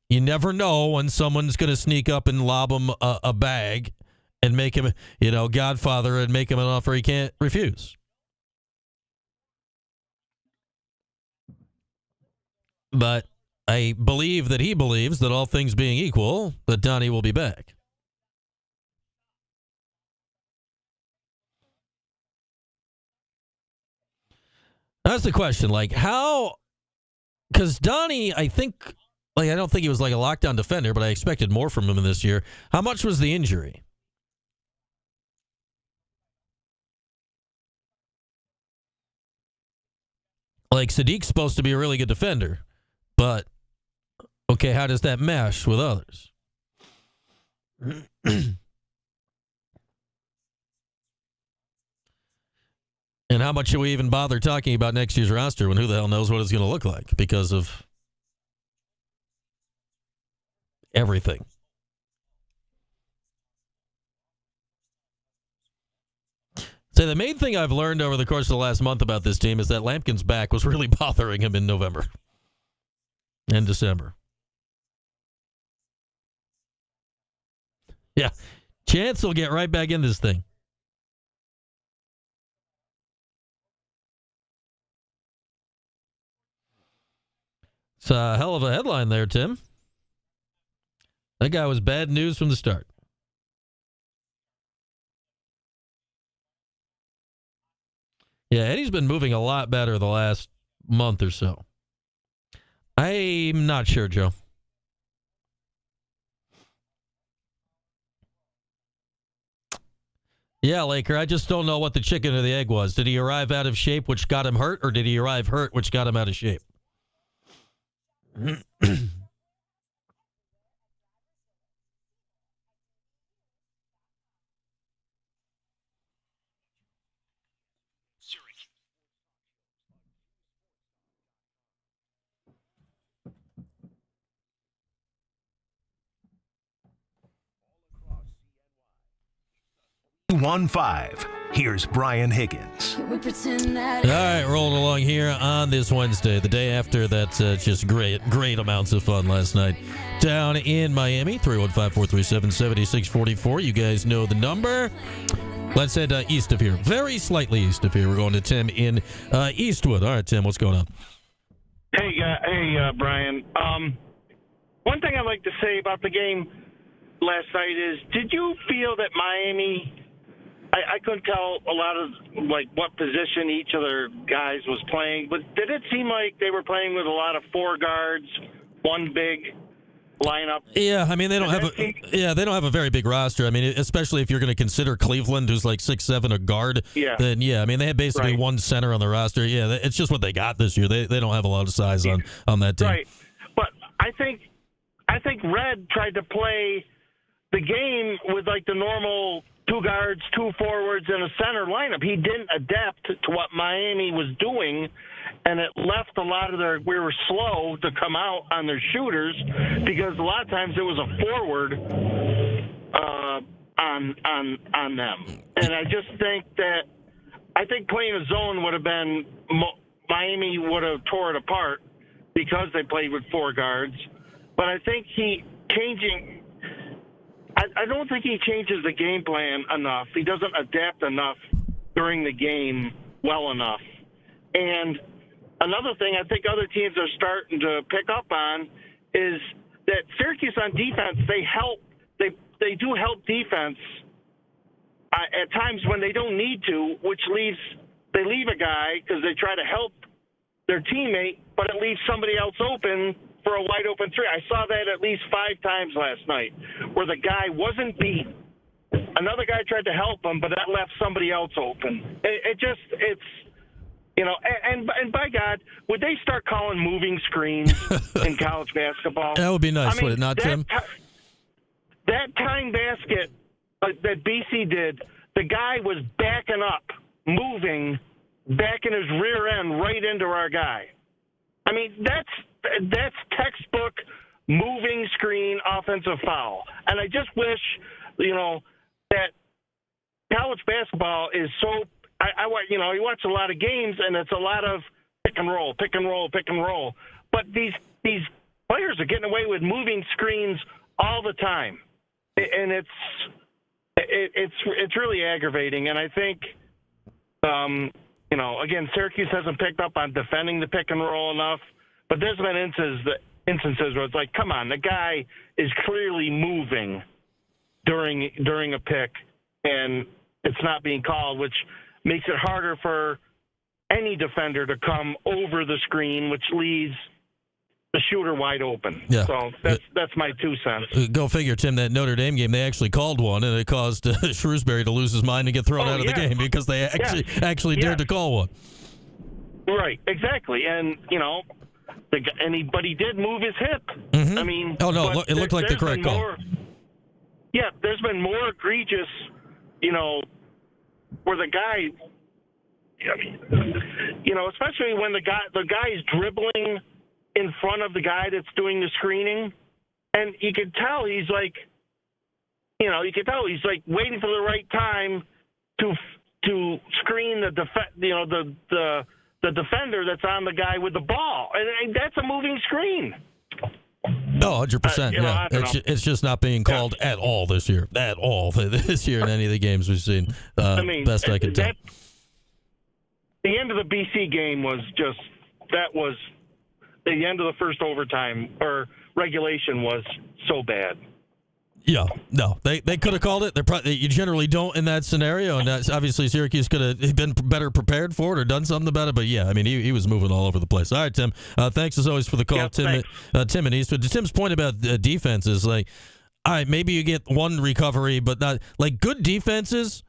Speaker 1: you never know when someone's going to sneak up and lob him a bag and make him, Godfather, and make him an offer he can't refuse. But I believe that he believes that all things being equal, that Donnie will be back. That's the question. How... Because Donnie, I think... I don't think he was a lockdown defender, but I expected more from him this year. How much was the injury? Sadiq's supposed to be a really good defender, but... Okay, how does that mesh with others? And how much should we even bother talking about next year's roster when who the hell knows what it's going to look like because of everything? So the main thing I've learned over the course of the last month about this team is that Lampkin's back was really bothering him in November and December. Yeah, Chance will get right back in this thing. It's a hell of a headline there, Tim. That guy was bad news from the start. Yeah, Eddie's been moving a lot better the last month or so. I'm not sure, Joe. Yeah, Laker, I just don't know what the chicken or the egg was. Did he arrive out of shape, which got him hurt, or did he arrive hurt, which got him out of shape?
Speaker 8: 315. Here's Brian Higgins.
Speaker 1: All right, rolling along here on this Wednesday, the day after that just great amounts of fun last night down in Miami. 315-437-7644. You guys know the number. Let's head east of here, very slightly east of here. We're going to Tim in Eastwood. All right, Tim, what's going on?
Speaker 16: Hey, Brian. One thing I'd like to say about the game last night is, did you feel that Miami? I couldn't tell a lot of what position each of their guys was playing, but did it seem like they were playing with a lot of four guards, one big lineup?
Speaker 1: Yeah, I mean they don't have a very big roster. I mean, especially if you're going to consider Cleveland, who's like 6'7" a guard.
Speaker 16: Yeah.
Speaker 1: Then I mean they had basically one center on the roster. Yeah, it's just what they got this year. They don't have a lot of size on that team.
Speaker 16: Right, but I think Red tried to play the game with like the normal 2 guards, 2 forwards, and a center lineup. He didn't adapt to what Miami was doing, and it left a lot of we were slow to come out on their shooters because a lot of times it was a forward on them. And I just think playing a zone would have been Miami would have tore it apart because they played with 4 guards. But I think I don't think he changes the game plan enough. He doesn't adapt enough during the game well enough. And another thing I think other teams are starting to pick up on is that Syracuse on defense, they do help defense at times when they don't need to, which they leave a guy because they try to help their teammate, but it leaves somebody else open for a wide open 3. I saw that at least 5 times last night where the guy wasn't beat. Another guy tried to help him, but that left somebody else open. And by God, would they start calling moving screens in college basketball?
Speaker 1: That would be nice, would it not, Tim?
Speaker 16: That tying basket that BC did, the guy was backing up, moving, backing his rear end right into our guy. I mean, that's textbook moving screen offensive foul. And I just wish, that college basketball is so you watch a lot of games and it's a lot of pick and roll. But these players are getting away with moving screens all the time. And it's really aggravating. And I think again, Syracuse hasn't picked up on defending the pick and roll enough. But there's been instances where it's like, come on, the guy is clearly moving during a pick, and it's not being called, which makes it harder for any defender to come over the screen, which leaves the shooter wide open.
Speaker 1: Yeah.
Speaker 16: So that's my 2 cents.
Speaker 1: Go figure, Tim, that Notre Dame game, they actually called one, and it caused Shrewsbury to lose his mind and get thrown out of the game because they actually dared to call one.
Speaker 16: Right, exactly. And, but he did move his hip.
Speaker 1: Mm-hmm.
Speaker 16: I mean,
Speaker 1: it looked like the correct call.
Speaker 16: There's been more egregious, where the guy, especially when the guy is dribbling in front of the guy that's doing the screening, and you can tell he's like, waiting for the right time to screen the defender that's on the guy with the ball, and that's a moving screen.
Speaker 1: No, 100%. Yeah, it's just not being called at all this year. At all this year in any of the games we've seen. Best I can tell.
Speaker 16: The end of the BC game was the end of the first overtime or regulation was so bad.
Speaker 1: Yeah, no, they could have called it. You generally don't in that scenario, and that's obviously Syracuse could have been better prepared for it or done something about it. But yeah, I mean, he was moving all over the place. All right, Tim. Thanks as always for the call,
Speaker 16: yeah,
Speaker 1: Tim. Tim in Eastwood. To Tim's point about defense is like, all right, maybe you get one recovery, but not like good defenses.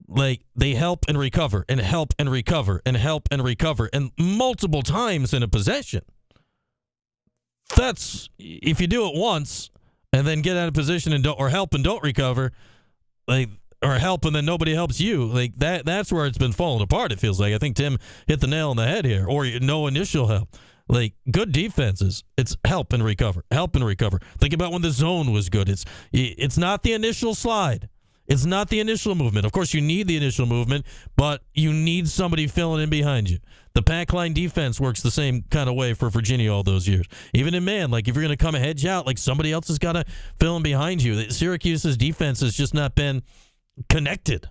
Speaker 1: Like they help and recover and help and recover and help and recover and multiple times in a possession. that's if you do it once and then get out of position and don't, or help and don't recover, like, or help and then nobody helps you, like that's where it's been falling apart, it feels like. I think Tim hit the nail on the head here, or no initial help. Like, good defenses, it's help and recover, help and recover. Think about when the zone was good. It's not the initial slide. It's not the initial movement. Of course, you need the initial movement, but you need somebody filling in behind you. The pack line defense works the same kind of way for Virginia all those years. Even in man, like if you're going to come a hedge out, like somebody else has got to fill in behind you. Syracuse's defense has just not been connected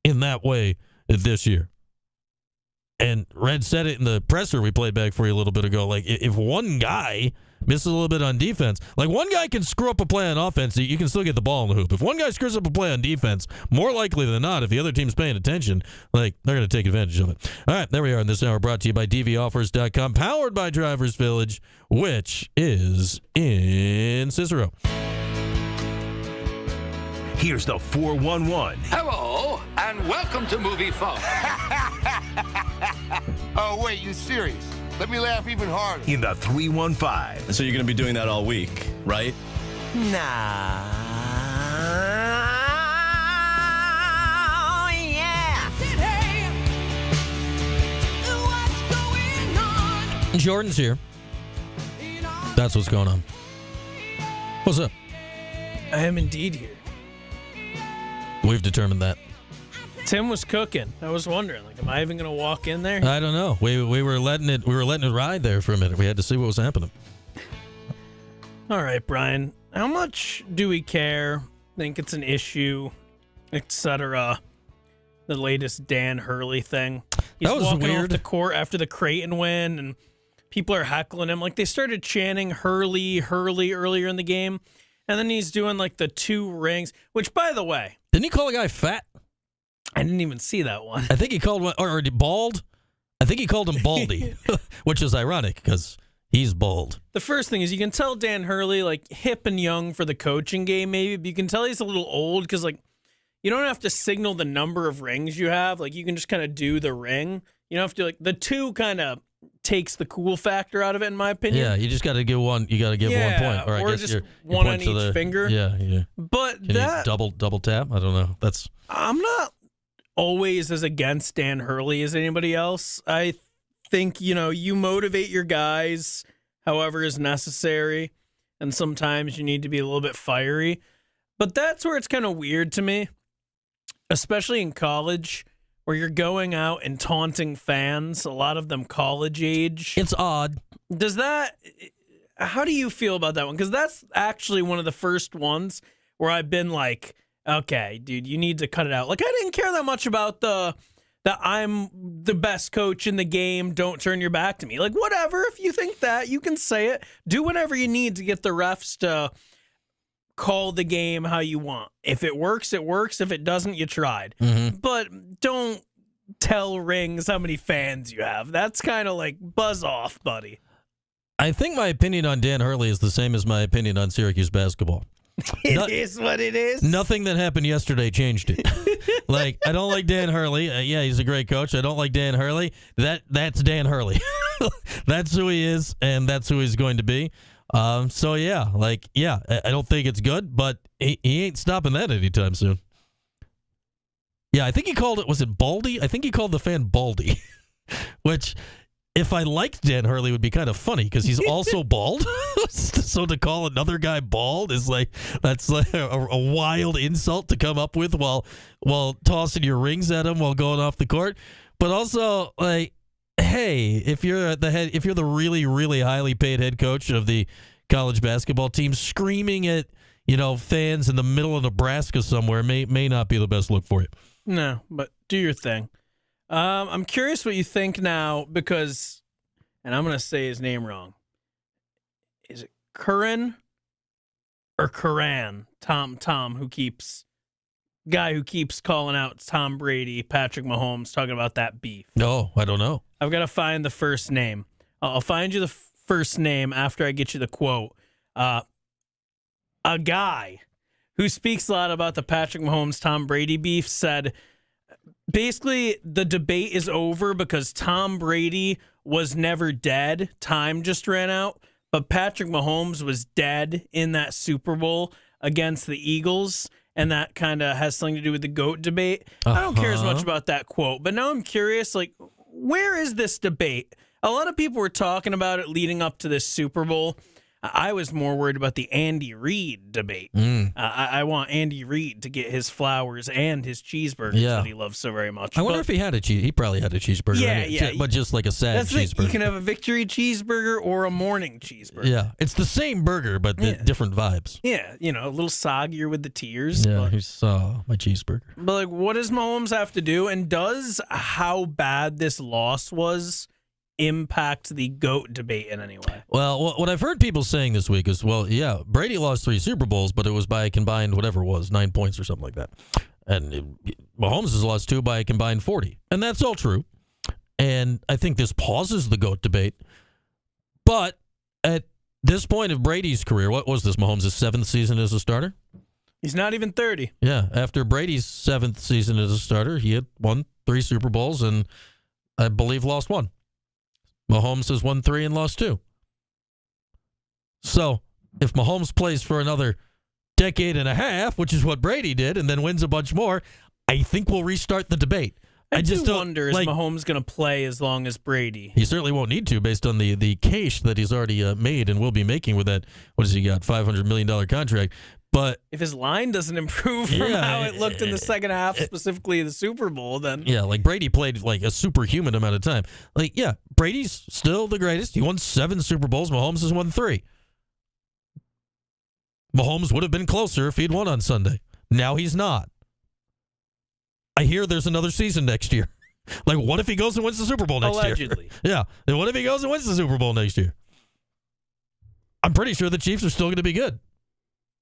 Speaker 1: in that way this year. And Red said it in the presser we played back for you a little bit ago. Like, if one guy misses a little bit on defense, like one guy can screw up a play on offense, you can still get the ball in the hoop. If one guy screws up a play on defense, more likely than not, if the other team's paying attention, like, they're going to take advantage of it. All right, there we are in this hour, brought to you by DVOffers.com, powered by Drivers Village, which is in Cicero.
Speaker 8: Here's the 411.
Speaker 17: Hello, and welcome to Movie Phone.
Speaker 18: Oh, wait, you serious? Let me laugh even harder.
Speaker 8: In the 315.
Speaker 19: So you're going to be doing that all week, right?
Speaker 12: Nah. Yeah.
Speaker 1: Jordan's here. That's what's going on. What's up?
Speaker 20: I am indeed here.
Speaker 1: We've determined that.
Speaker 20: Tim was cooking. I was wondering, like, am I even going to walk in there?
Speaker 1: I don't know. We were letting it ride there for a minute. We had to see what was happening.
Speaker 20: All right, Brian. How much do we care? Think it's an issue, etc. The latest Dan Hurley thing. He's
Speaker 1: that was
Speaker 20: walking
Speaker 1: weird.
Speaker 20: off the court after the Creighton win, and people are heckling him. Like, they started chanting Hurley earlier in the game, and then he's doing like the 2 rings. Which, by the way,
Speaker 1: didn't he call a guy fat?
Speaker 20: I didn't even see that one.
Speaker 1: I think he called one, or bald. I think he called him Baldy, which is ironic because he's bald.
Speaker 20: The first thing is you can tell Dan Hurley, like, hip and young for the coaching game, maybe, but you can tell he's a little old because, like, you don't have to signal the number of rings you have. Like, you can just kind of do the ring. You don't have to, like, the 2 kind of takes the cool factor out of it, in my opinion.
Speaker 1: Yeah, you just got to give one. You got to give 1 point, or I guess
Speaker 20: just
Speaker 1: your
Speaker 20: one
Speaker 1: point
Speaker 20: on each finger.
Speaker 1: Yeah.
Speaker 20: But
Speaker 1: Can
Speaker 20: that
Speaker 1: you double tap? I don't know.
Speaker 20: I'm not always as against Dan Hurley as anybody else. I think, you motivate your guys however is necessary, and sometimes you need to be a little bit fiery. But that's where it's kind of weird to me, especially in college, where you're going out and taunting fans, a lot of them college age.
Speaker 1: It's odd.
Speaker 20: How do you feel about that one? Because that's actually one of the first ones where I've been like, okay, dude, you need to cut it out. Like, I didn't care that much about the I'm the best coach in the game, don't turn your back to me. Like, whatever, if you think that, you can say it. Do whatever you need to get the refs to call the game how you want. If it works, it works. If it doesn't, you tried.
Speaker 1: Mm-hmm.
Speaker 20: But don't tell rings how many fans you have. That's kind of like buzz off, buddy.
Speaker 1: I think my opinion on Dan Hurley is the same as my opinion on Syracuse basketball.
Speaker 20: It is what it is.
Speaker 1: Nothing that happened yesterday changed it. Like, I don't like Dan Hurley. Yeah, he's a great coach. I don't like Dan Hurley. That's Dan Hurley. That's who he is, and that's who he's going to be. So, yeah, I don't think it's good, but he ain't stopping that anytime soon. Yeah, I think he called it, was it Baldy? I think he called the fan Baldy, which, if I liked Dan Hurley, would be kind of funny because he's also bald. So to call another guy bald is that's like a wild insult to come up with while tossing your rings at him while going off the court. But also, like, hey, if you're the really, really highly paid head coach of the college basketball team, screaming at fans in the middle of Nebraska somewhere may not be the best look for you.
Speaker 20: No, but do your thing. I'm curious what you think now because, and I'm going to say his name wrong. Is it Curran or Curran? Tom, who keeps calling out Tom Brady, Patrick Mahomes, talking about that beef.
Speaker 1: No, I don't know.
Speaker 20: I've got to find the first name. I'll find you the first name after I get you the quote. A guy who speaks a lot about the Patrick Mahomes, Tom Brady beef said, basically, the debate is over because Tom Brady was never dead. Time just ran out. but Patrick Mahomes was dead in that Super Bowl against the Eagles, and that kind of has something to do with the GOAT debate. I don't care as much about that quote, but now I'm curious, like, where is this debate? A lot of people were talking about it leading up to this Super Bowl. I was more worried about the Andy Reid debate. I want Andy Reid to get his flowers and his cheeseburgers that he loves so very much.
Speaker 1: I wonder if he had a cheese. He probably had a cheeseburger.
Speaker 20: Yeah.
Speaker 1: But just like a sad cheeseburger.
Speaker 20: You can have a victory cheeseburger or a morning cheeseburger.
Speaker 1: Yeah, it's the same burger, but different vibes.
Speaker 20: Yeah, a little soggier with the tears.
Speaker 1: Yeah, he saw my cheeseburger.
Speaker 20: But like, what does Mahomes have to do? And does how bad this loss was impact the GOAT debate in any way?
Speaker 1: Well, what I've heard people saying this week is, Brady lost 3 Super Bowls, but it was by a combined whatever it was, 9 points or something like that. And Mahomes has lost 2 by a combined 40. And that's all true. And I think this pauses the GOAT debate. But at this point of Brady's career, what was this, Mahomes' 7th season as a starter?
Speaker 20: He's not even 30.
Speaker 1: Yeah, after Brady's 7th season as a starter, he had won 3 Super Bowls and I believe lost 1. Mahomes has won 3 and lost 2. So if Mahomes plays for another decade and a half, which is what Brady did, and then wins a bunch more, I think we'll restart the debate.
Speaker 20: I just wonder, is Mahomes going to play as long as Brady?
Speaker 1: He certainly won't need to, based on the case that he's already made and will be making with that, what has he got, $500 million contract. But
Speaker 20: if his line doesn't improve from how it looked in the second half, specifically the Super Bowl, then
Speaker 1: like Brady played like a superhuman amount of time. Brady's still the greatest. He won 7 Super Bowls. Mahomes has won 3. Mahomes would have been closer if he'd won on Sunday. Now he's not. I hear there's another season next year. Like, what if he goes and wins the Super Bowl next year?
Speaker 20: Allegedly.
Speaker 1: Yeah. And what if he goes and wins the Super Bowl next year? I'm pretty sure the Chiefs are still going to be good.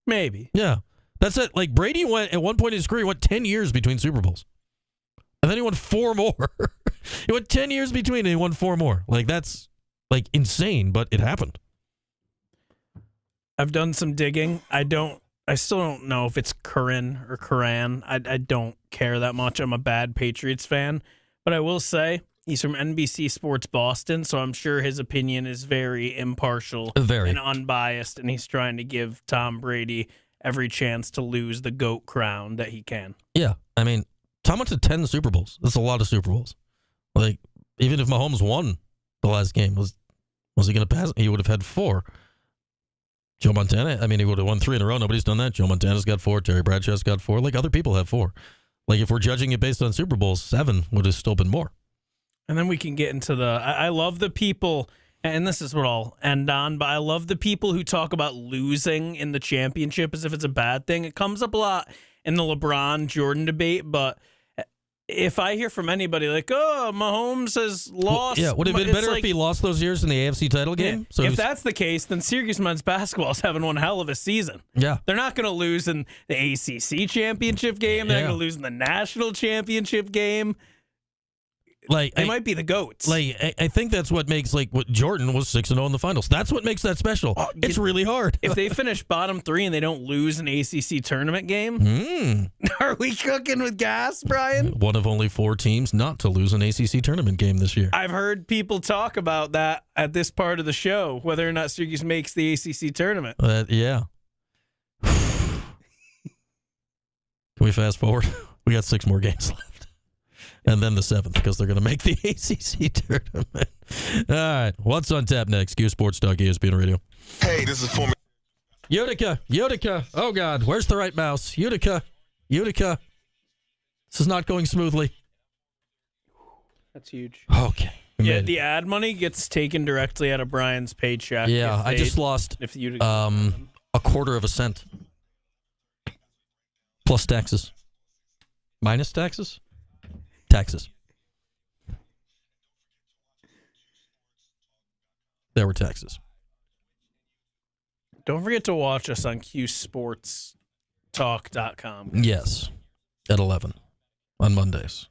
Speaker 20: Maybe.
Speaker 1: Yeah. That's it. Like, Brady went, at one point in his career, he went 10 years between Super Bowls. And then he won 4 more. He went 10 years between and he won 4 more. Like, that's, like, insane, but it happened.
Speaker 20: I've done some digging. I still don't know if it's Curran or Curran. I don't care that much. I'm a bad Patriots fan. But I will say, he's from NBC Sports Boston, so I'm sure his opinion is very impartial and unbiased, and he's trying to give Tom Brady every chance to lose the GOAT crown that he can.
Speaker 1: Yeah. I mean, Tom went to 10 Super Bowls. That's a lot of Super Bowls. Like, even if Mahomes won the last game, was he going to pass? He would have had 4. Joe Montana, I mean, he would have won 3 in a row. Nobody's done that. Joe Montana's got 4. Terry Bradshaw's got 4. Like, other people have 4. Like, if we're judging it based on Super Bowls, 7 would have still been more.
Speaker 20: And then we can get into I love the people, and this is what I'll end on, but I love the people who talk about losing in the championship as if it's a bad thing. It comes up a lot in the LeBron-Jordan debate, but if I hear from anybody like, oh, Mahomes has lost.
Speaker 1: Well, would it have been better if he lost those years in the AFC title game?
Speaker 20: Yeah.
Speaker 1: So
Speaker 20: if that's the case, then Syracuse men's basketball is having one hell of a season.
Speaker 1: Yeah.
Speaker 20: They're not going to lose in the ACC championship game. They're not going to lose in the national championship game.
Speaker 1: Like,
Speaker 20: they might be the GOATs.
Speaker 1: Like, I think that's what makes, like, what Jordan was 6-0 in the finals. That's what makes that special. It's really hard.
Speaker 20: If they finish bottom 3 and they don't lose an ACC tournament game, are we cooking with gas, Brian?
Speaker 1: One of only 4 teams not to lose an ACC tournament game this year.
Speaker 20: I've heard people talk about that at this part of the show, whether or not Syracuse makes the ACC tournament.
Speaker 1: Yeah. Can we fast forward? We got 6 more games left. And then the 7th, because they're going to make the ACC tournament. All right. What's on tap next? Q Sports Talk, ESPN Radio.
Speaker 18: Hey, this is former
Speaker 1: Utica. Oh, God. Where's the right mouse? Utica. This is not going smoothly.
Speaker 20: That's huge.
Speaker 1: Okay.
Speaker 20: Yeah, the ad money gets taken directly out of Brian's paycheck.
Speaker 1: Yeah, I just lost a quarter of a cent. Plus taxes. Minus taxes? Taxes. There were taxes.
Speaker 20: Don't forget to watch us on QSportsTalk.com.
Speaker 1: Yes. At 11 on Mondays.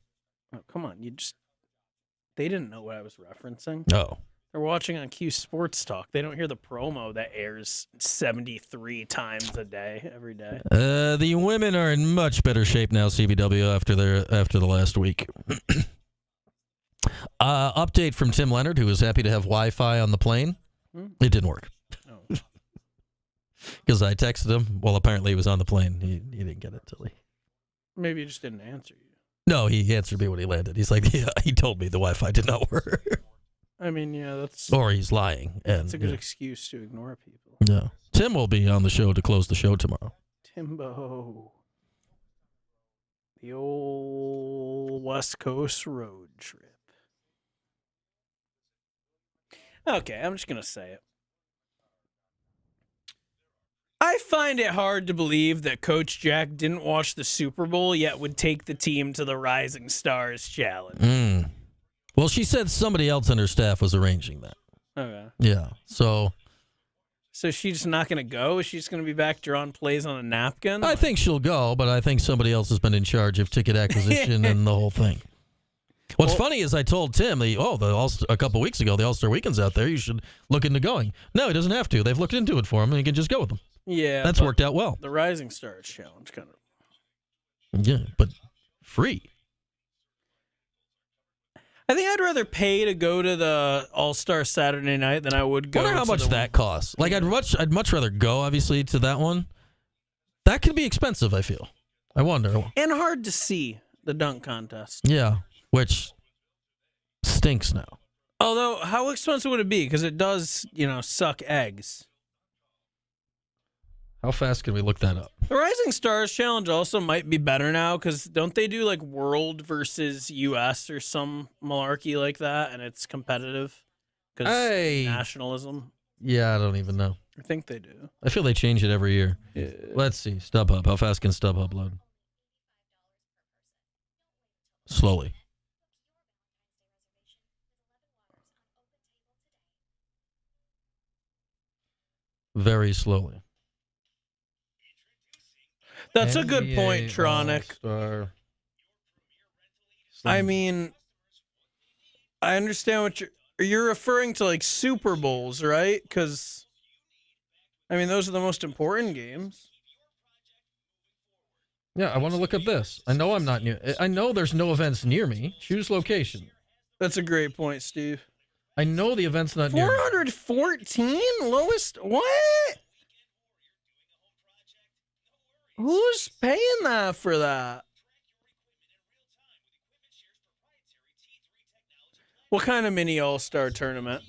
Speaker 20: Oh, come on. They didn't know what I was referencing.
Speaker 1: Oh.
Speaker 20: They're watching on Q Sports Talk. They don't hear the promo that airs 73 times a day, every day.
Speaker 1: The women are in much better shape now, CBW, after the last week. Update from Tim Leonard, who was happy to have Wi-Fi on the plane. It didn't work. Because I texted him. Well, apparently he was on the plane. He didn't get it till he.
Speaker 20: Maybe he just didn't answer you.
Speaker 1: No, he answered me when he landed. He's like, yeah, he told me the Wi-Fi did not work.
Speaker 20: I mean, yeah, that's.
Speaker 1: Or he's lying.
Speaker 20: That's a good
Speaker 1: yeah.
Speaker 20: excuse to ignore people.
Speaker 1: Yeah. Tim will be on the show to close the show tomorrow.
Speaker 20: Timbo. The old West Coast road trip. Okay, I'm just going to say it. I find it hard to believe that Coach Jack didn't watch the Super Bowl yet would take the team to the Rising Stars Challenge.
Speaker 1: Well, she said somebody else on her staff was arranging that.
Speaker 20: Okay.
Speaker 1: Yeah, so
Speaker 20: she's not going to go? She's going to be back drawing plays on a napkin?
Speaker 1: I think she'll go, but I think somebody else has been in charge of ticket acquisition and the whole thing. What's funny is I told Tim, a couple weeks ago, the All-Star Weekend's out there, you should look into going. No, he doesn't have to. They've looked into it for him, and he can just go with them.
Speaker 20: Yeah.
Speaker 1: That's worked out well.
Speaker 20: The Rising Stars Challenge kind of.
Speaker 1: Yeah, but free.
Speaker 20: I think I'd rather pay to go to the All-Star Saturday night than I would go.
Speaker 1: I wonder how much that costs. Like I'd much rather go, obviously, to that one. That could be expensive, I feel. I wonder.
Speaker 20: And hard to see the dunk contest.
Speaker 1: Yeah, which stinks now.
Speaker 20: Although, how expensive would it be? Because it does, suck eggs.
Speaker 1: How fast can we look that up?
Speaker 20: The Rising Stars Challenge also might be better now because don't they do like World versus U.S. or some malarkey like that, and it's competitive because nationalism?
Speaker 1: Yeah, I don't even know.
Speaker 20: I think they do.
Speaker 1: I feel they change it every year.
Speaker 20: Yeah.
Speaker 1: Let's see. StubHub. How fast can StubHub load? Slowly. Very slowly.
Speaker 20: That's a good point, Tronic.
Speaker 1: All-Star.
Speaker 20: I mean, I understand what you're referring to, like Super Bowls, right? Because, I mean, those are the most important games.
Speaker 1: Yeah, I want to look up this. I know I'm not near. I know there's no events near me. Choose location.
Speaker 20: That's a great point, Steve.
Speaker 1: I know the event's not near me.
Speaker 20: 414? Lowest? What? Who's paying that for that? What kind of mini all-star tournament?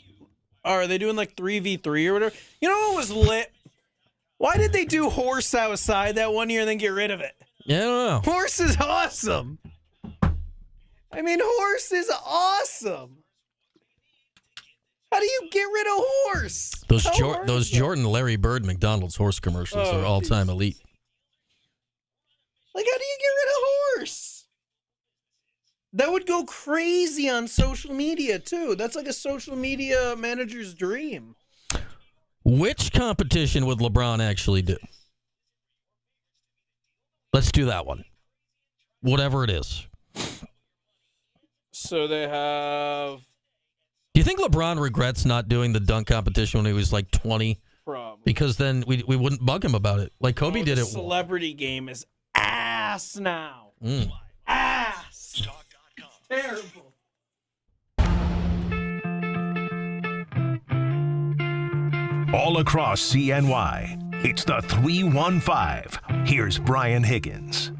Speaker 20: Are they doing like 3v3 or whatever? You know what was lit? Why did they do horse outside that one year and then get rid of it?
Speaker 1: Yeah, I don't know.
Speaker 20: Horse is awesome. I mean, horse is awesome. How do you get rid of horse?
Speaker 1: Those Jordan Larry Bird McDonald's horse commercials are all-time elite.
Speaker 20: Like, how do you get rid of horse? That would go crazy on social media, too. That's like a social media manager's dream.
Speaker 1: Which competition would LeBron actually do? Let's do that one. Whatever it is.
Speaker 20: So they have...
Speaker 1: Do you think LeBron regrets not doing the dunk competition when he was like 20?
Speaker 20: Probably.
Speaker 1: Because then we wouldn't bug him about it. Like Kobe did it.
Speaker 20: Celebrity game is ass now. Ass. Terrible.
Speaker 8: All across CNY, it's the 315. Here's Brian Higgins.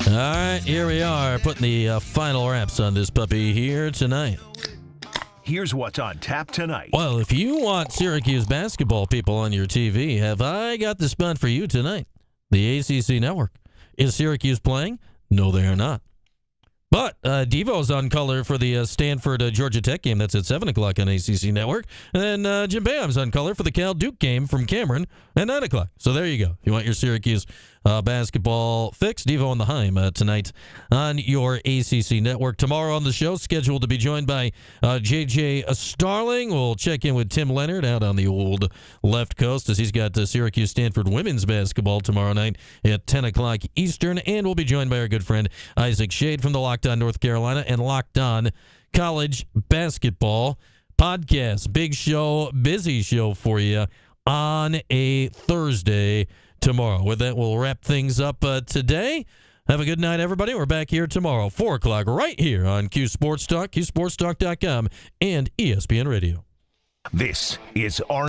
Speaker 1: All right, here we are putting the final wraps on this puppy here tonight.
Speaker 8: Here's what's on tap tonight.
Speaker 1: Well, if you want Syracuse basketball people on your TV, have I got the spot for you tonight? The ACC Network. Is Syracuse playing? No, they are not. But Devo's on color for the Stanford-Georgia Tech game. That's at 7 o'clock on ACC Network. And then Jim Boeheim's on color for the Cal-Duke game from Cameron at 9 o'clock. So there you go. If you want your Syracuse basketball fix, Devo and the Heim tonight on your ACC Network. Tomorrow on the show, scheduled to be joined by J.J. Starling. We'll check in with Tim Leonard out on the old left coast as he's got Syracuse-Stanford women's basketball tomorrow night at 10 o'clock Eastern. And we'll be joined by our good friend Isaac Shade from the Locked On North Carolina and Locked On College Basketball podcast. Big show, busy show for you on a Thursday tomorrow. With that, we'll wrap things up today. Have a good night, everybody. We're back here tomorrow, 4 o'clock, right here on Q Sports Talk, QSportsTalk.com, and ESPN Radio.
Speaker 8: This is our